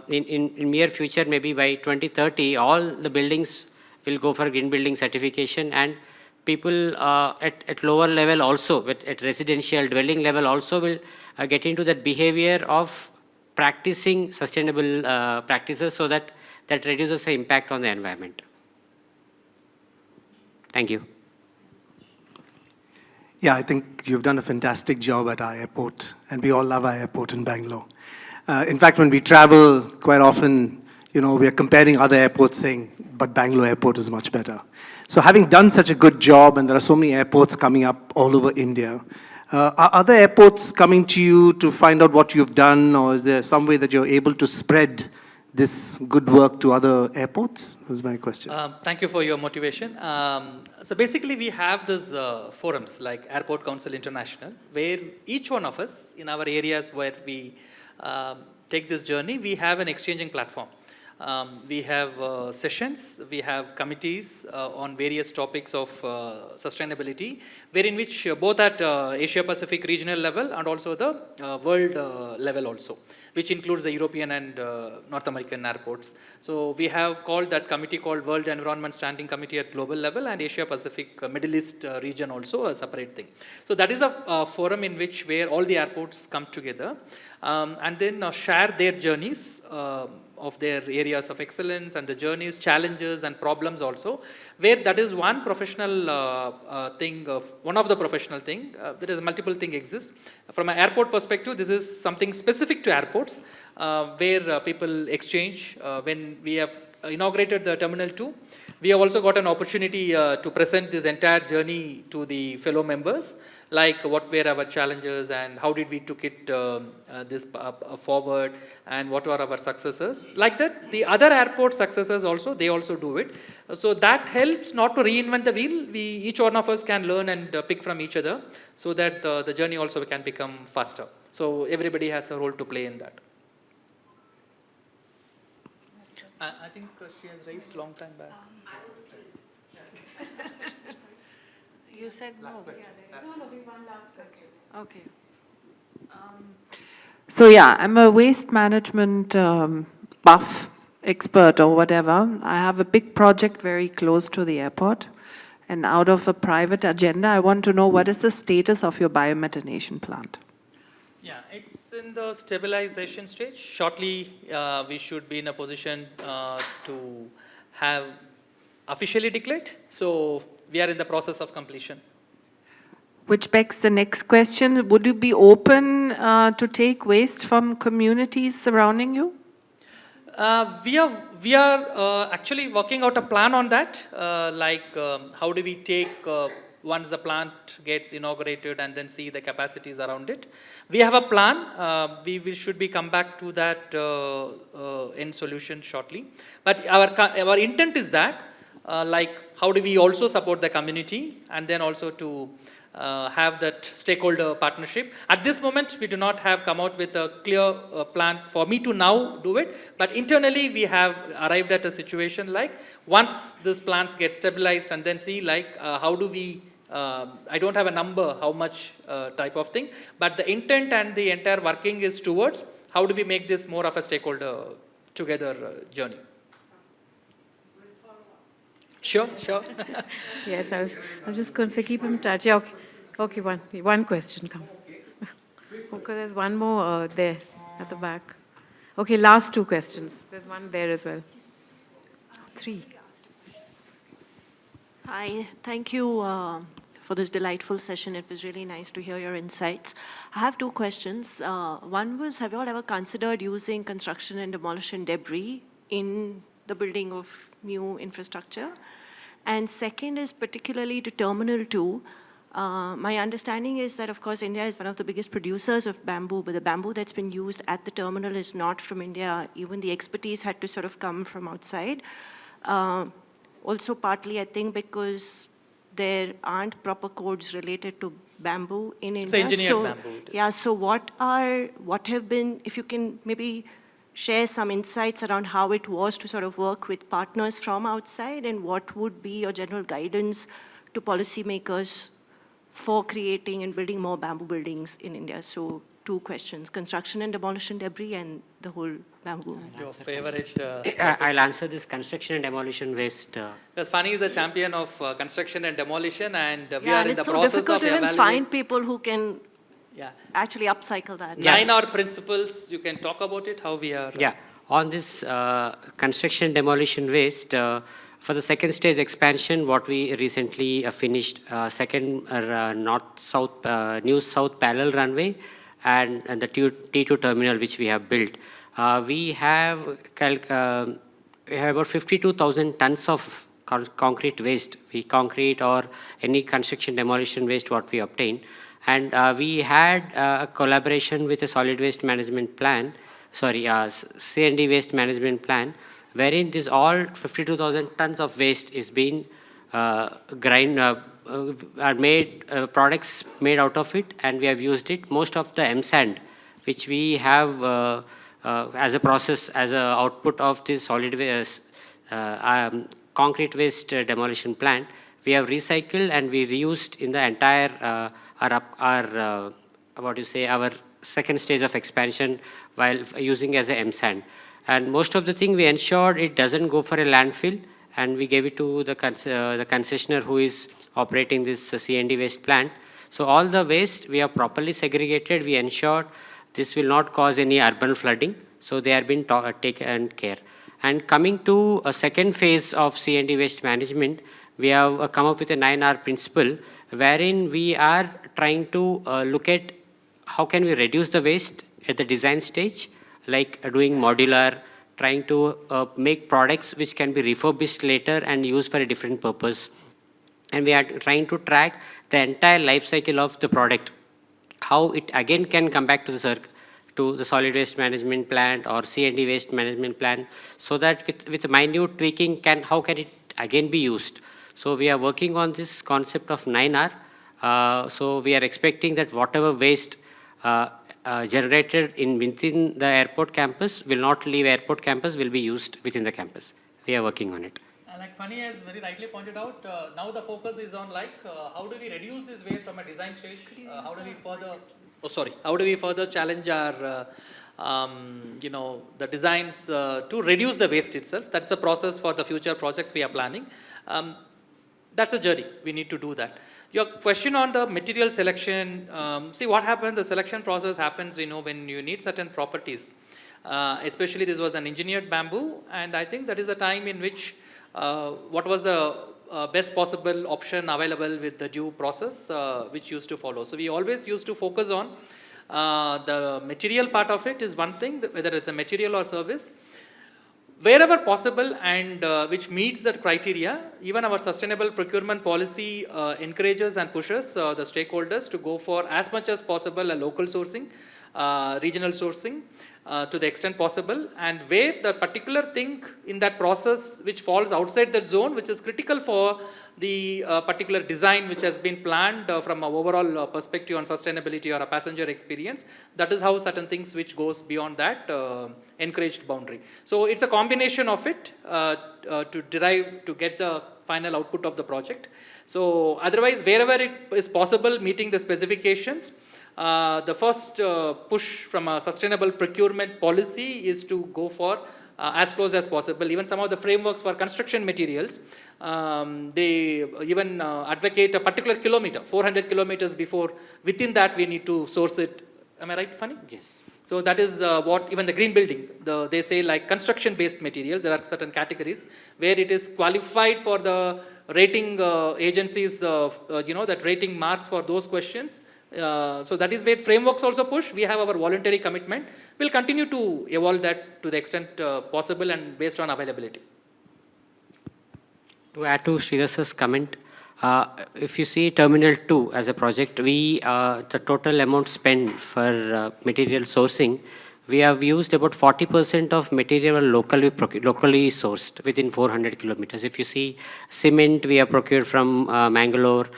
in near future, maybe by 2030, all the buildings will go for green building certification, and people at lower level also, at residential dwelling level also will get into that behavior of practicing sustainable practices, so that reduces the impact on the environment. Thank you. Yeah, I think you've done a fantastic job at our airport, and we all love our airport in Bangalore. In fact, when we travel, quite often, we are comparing other airports saying, but Bangalore airport is much better. So having done such a good job, and there are so many airports coming up all over India, are other airports coming to you to find out what you've done, or is there some way that you're able to spread this good work to other airports? Was my question. Thank you for your motivation. So basically, we have these forums like Airport Council International, where each one of us in our areas where we take this journey, we have an exchanging platform. We have sessions, we have committees on various topics of sustainability, wherein which both at Asia Pacific regional level and also the world level also, which includes the European and North American airports. So we have called that committee called World Environment Standing Committee at global level, and Asia Pacific Middle East region also a separate thing. So that is a forum in which where all the airports come together and then share their journeys of their areas of excellence and the journeys, challenges and problems also, where that is one professional thing, one of the professional thing, there is multiple thing exist. From an airport perspective, this is something specific to airports, where people exchange. When we have inaugurated the Terminal 2, we have also got an opportunity to present this entire journey to the fellow members, like what were our challenges and how did we took it forward and what were our successes. Like that, the other airport successes also, they also do it. So that helps not to reinvent the wheel. Each one of us can learn and pick from each other, so that the journey also can become faster. So everybody has a role to play in that. I think she has raised long time back. You said no. No, one last question. Okay. So yeah, I'm a waste management buff expert or whatever. I have a big project very close to the airport, and out of a private agenda, I want to know what is the status of your biomethanation plant? Yeah, it's in the stabilization stage. Shortly, we should be in a position to have officially declared. So we are in the process of completion. Which begs the next question. Would you be open to take waste from communities surrounding you? We are actually working out a plan on that, how do we take once the plant gets inaugurated and then see the capacities around it. We have a plan. We should be come back to that end solution shortly. But our intent is that, how do we also support the community and then also to have that stakeholder partnership. At this moment, we do not have come out with a clear plan for me to now do it, but internally we have arrived at a situation like once this plants get stabilized and then see how do we, I don't have a number how much type of thing, but the intent and the entire working is towards how do we make this more of a stakeholder together journey. Sure. Yes, I was just going to say keep in touch. Yeah, okay, one question, come. Okay, there's one more there at the back. Okay, last two questions. There's one there as well. Three. Hi, thank you for this delightful session. It was really nice to hear your insights. I have two questions. One was, have you all ever considered using construction and demolition debris in the building of new infrastructure? And second is particularly to Terminal 2. My understanding is that, of course, India is one of the biggest producers of bamboo, but the bamboo that's been used at the terminal is not from India. Even the expertise had to sort of come from outside. Also partly, I think, because there aren't proper codes related to bamboo in India. It's engineered bamboo. Yeah, so what have been, if you can maybe share some insights around how it was to sort of work with partners from outside, and what would be your general guidance to policymakers for creating and building more bamboo buildings in India. So two questions, construction and demolition debris and the whole bamboo. Your favorite. I'll answer this construction and demolition waste. Because Fanny is a champion of construction and demolition, and we Yeah, are and in the it's so process difficult of to even evaluating. find people who can Yeah. actually upcycle that. 9R principles, you can talk about it, how we are. Yeah, on this construction demolition waste, for the second stage expansion, what we recently finished, second north-south, new-south parallel runway and the T2 terminal which we have built. We have about 52,000 tons of concrete waste, concrete or any construction demolition waste what we obtain. And we had a collaboration with a solid waste management plan, C&D waste management plan, wherein this all 52,000 tons of waste is being are made, products made out of it, and we have used it. Most of the M-sand, which we have as a process, as an output of this solid waste, concrete waste demolition plant, we have recycled and we reused in the entire our second stage of expansion while using as a M-sand. And most of the thing we ensured it doesn't go for a landfill, and we gave it to the concessionaire who is operating this C&D waste plant. So all the waste we have properly segregated. We ensured this will not cause any urban flooding. So they are being taken care. And coming to a second phase of C&D waste management, we have come up with a 9R principle, wherein we are trying to look at how can we reduce the waste at the design stage, like doing modular, trying to make products which can be refurbished later and used for a different purpose. And we are trying to track the entire life cycle of the product, how it again can come back to the solid waste management plant or C&D waste management plant, so that with minute tweaking, how can it again be used. So we are working on this concept of 9R. So we are expecting that whatever waste generated within the airport campus will not leave airport campus, will be used within the campus. We are working on it. Like Fanny has very rightly pointed out, now the focus is on how do we reduce this waste from a design stage? How do we further challenge our the designs to reduce the waste itself? That's a process for the future projects we are planning. That's a journey. We need to do that. Your question on the material selection, see what happens, the selection process happens, when you need certain properties. Especially this was an engineered bamboo, and I think that is a time in which what was the best possible option available with the due process which used to follow. So we always used to focus on the material part of it is one thing, whether it's a material or service. Wherever possible and which meets that criteria, even our sustainable procurement policy encourages and pushes the stakeholders to go for as much as possible a local sourcing, regional sourcing to the extent possible, and where the particular thing in that process which falls outside the zone, which is critical for the particular design which has been planned from an overall perspective on sustainability or a passenger experience, that is how certain things which goes beyond that encouraged boundary. So it's a combination of it to get the final output of the project. So otherwise, wherever it is possible meeting the specifications, the first push from a sustainable procurement policy is to go for as close as possible. Even some of the frameworks for construction materials, they even advocate a particular kilometer, 400 kilometers before, within that we need to source it. Am I right, Fanny? Yes. So that is what even the green building, they say like construction based materials, there are certain categories where it is qualified for the rating agencies, that rating marks for those questions. So that is where frameworks also push. We have our voluntary commitment. We'll continue to evolve that to the extent possible and based on availability. To add to Sridhar's comment, if you see Terminal 2 as a project, the total amount spent for material sourcing, we have used about 40% of material locally sourced within 400 kilometers. If you see cement, we have procured from Bangalore.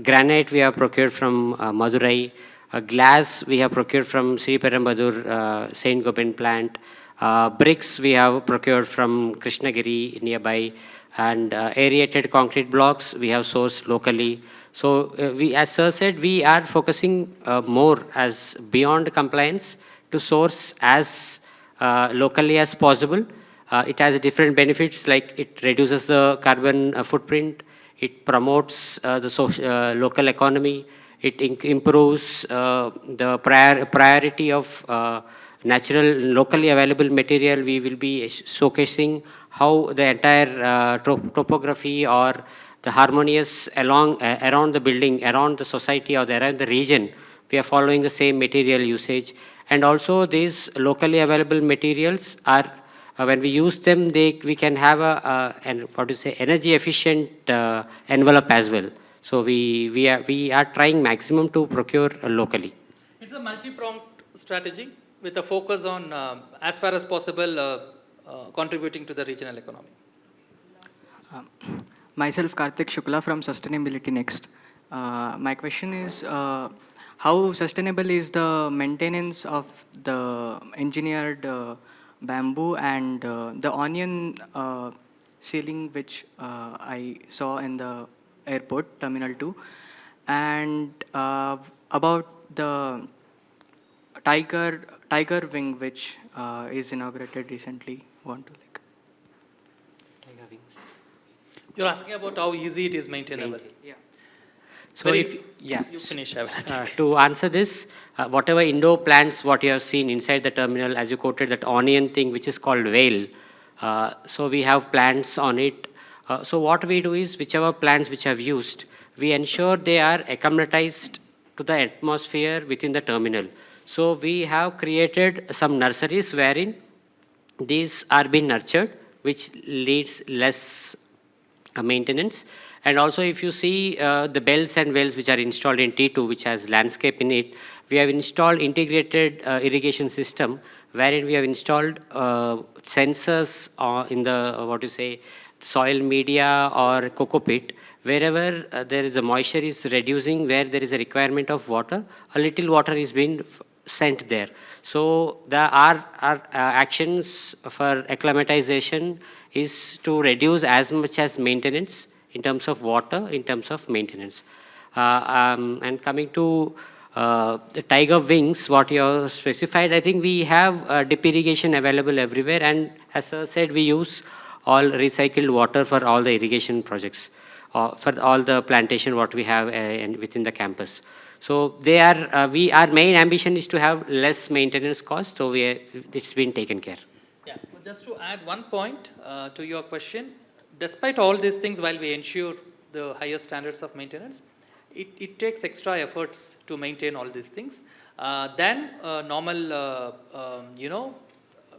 Granite we have procured from Madurai. Glass we have procured from Sri Perumbadur Saint Gobain plant. Bricks we have procured from Krishnagiri nearby. And aerated concrete blocks we have sourced locally. So we, as Sir said, we are focusing more as beyond compliance to source as locally as possible. It has different benefits, like it reduces the carbon footprint, it promotes the local economy, it improves the priority of natural, locally available material. We will be showcasing how the entire topography or the harmonious around the building, around the society, or around the region, we are following the same material usage. And also these locally available materials are, when we use them, we can have energy efficient envelope as well. So we are trying maximum to procure locally. It's a multi-pronged strategy with a focus on, as far as possible, contributing to the regional economy. Myself, Karthik Shukla from Sustainability Next. My question is, how sustainable is the maintenance of the engineered bamboo and the onion ceiling which I saw in the airport, Terminal 2, and about the tiger wing which is inaugurated recently? Want to like Tiger wings. You're asking about how easy it is maintainable. Yeah. So Very, yeah, you finish. I will to answer this, whatever indoor plants, what you have seen inside the terminal, as you quoted that onion thing, which is called whale. So we have plants on it. So what we do is, whichever plants which have used, we ensure they are acclimatized to the atmosphere within the terminal. So we have created some nurseries wherein these are being nurtured, which leads less maintenance. And also, if you see the bells and wells which are installed in T2, which has landscape in it, we have installed integrated irrigation system, wherein we have installed sensors in the, soil media or cocoa pit. Wherever there is a moisture is reducing, where there is a requirement of water, a little water is being sent there. So our actions for acclimatization is to reduce as much as maintenance in terms of water, in terms of maintenance. And coming to the tiger wings, what you have specified, I think we have drip irrigation available everywhere, and as I said, we use all recycled water for all the irrigation projects, for all the plantation what we have within the campus. So our main ambition is to have less maintenance cost, so it's been taken care. Yeah, just to add one point to your question, despite all these things, while we ensure the highest standards of maintenance, it takes extra efforts to maintain all these things than normal,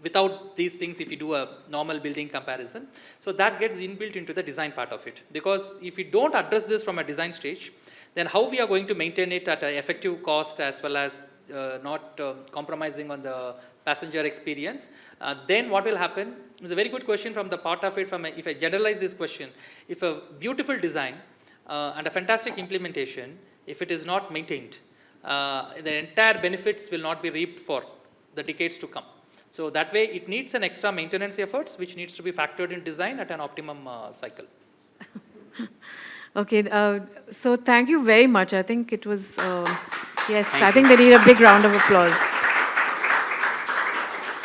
without these things, if you do a normal building comparison. So that gets inbuilt into the design part of it. Because if we don't address this from a design stage, then how we are going to maintain it at an effective cost, as well as not compromising on the passenger experience, then what will happen? It's a very good question from the part of it, if I generalize this question, if a beautiful design and a fantastic implementation, if it is not maintained, the entire benefits will not be reaped for the decades to come. So that way it needs an extra maintenance efforts, which needs to be factored in design at an optimum cycle. Okay, so thank you very much. I think it was, yes, I think they need a big round of applause.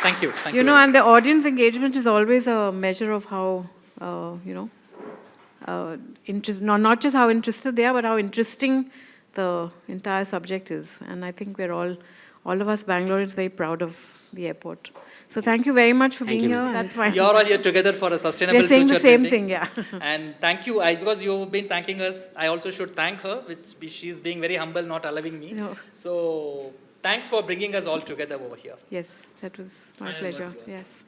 Thank you. Thank you know, and the audience engagement is always a measure of how, not just how interested they are, but how interesting the entire subject is. And I think we're all of us Bangaloreans very proud of the airport. So thank you very much for being here. That's fine. You're all here together for a sustainable future. We're saying the same building. thing, yeah. And thank you, because you've been thanking us, I also should thank her, which she's being very humble, not allowing me. No. So thanks for bringing us all together over here. Yes, that was my pleasure. Yes.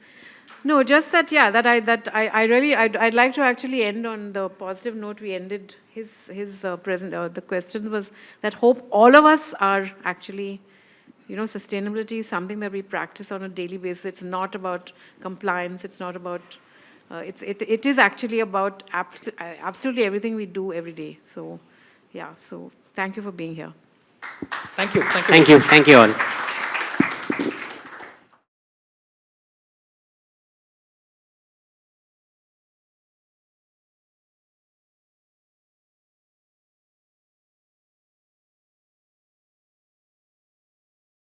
No, just that, yeah, I'd like to actually end on the positive note we ended his the question was that hope all of us are actually, sustainability is something that we practice on a daily basis. It's not about compliance. It's not about, it is actually about absolutely everything we do every day. So, yeah, so thank you for being here. Thank you. Thank you all.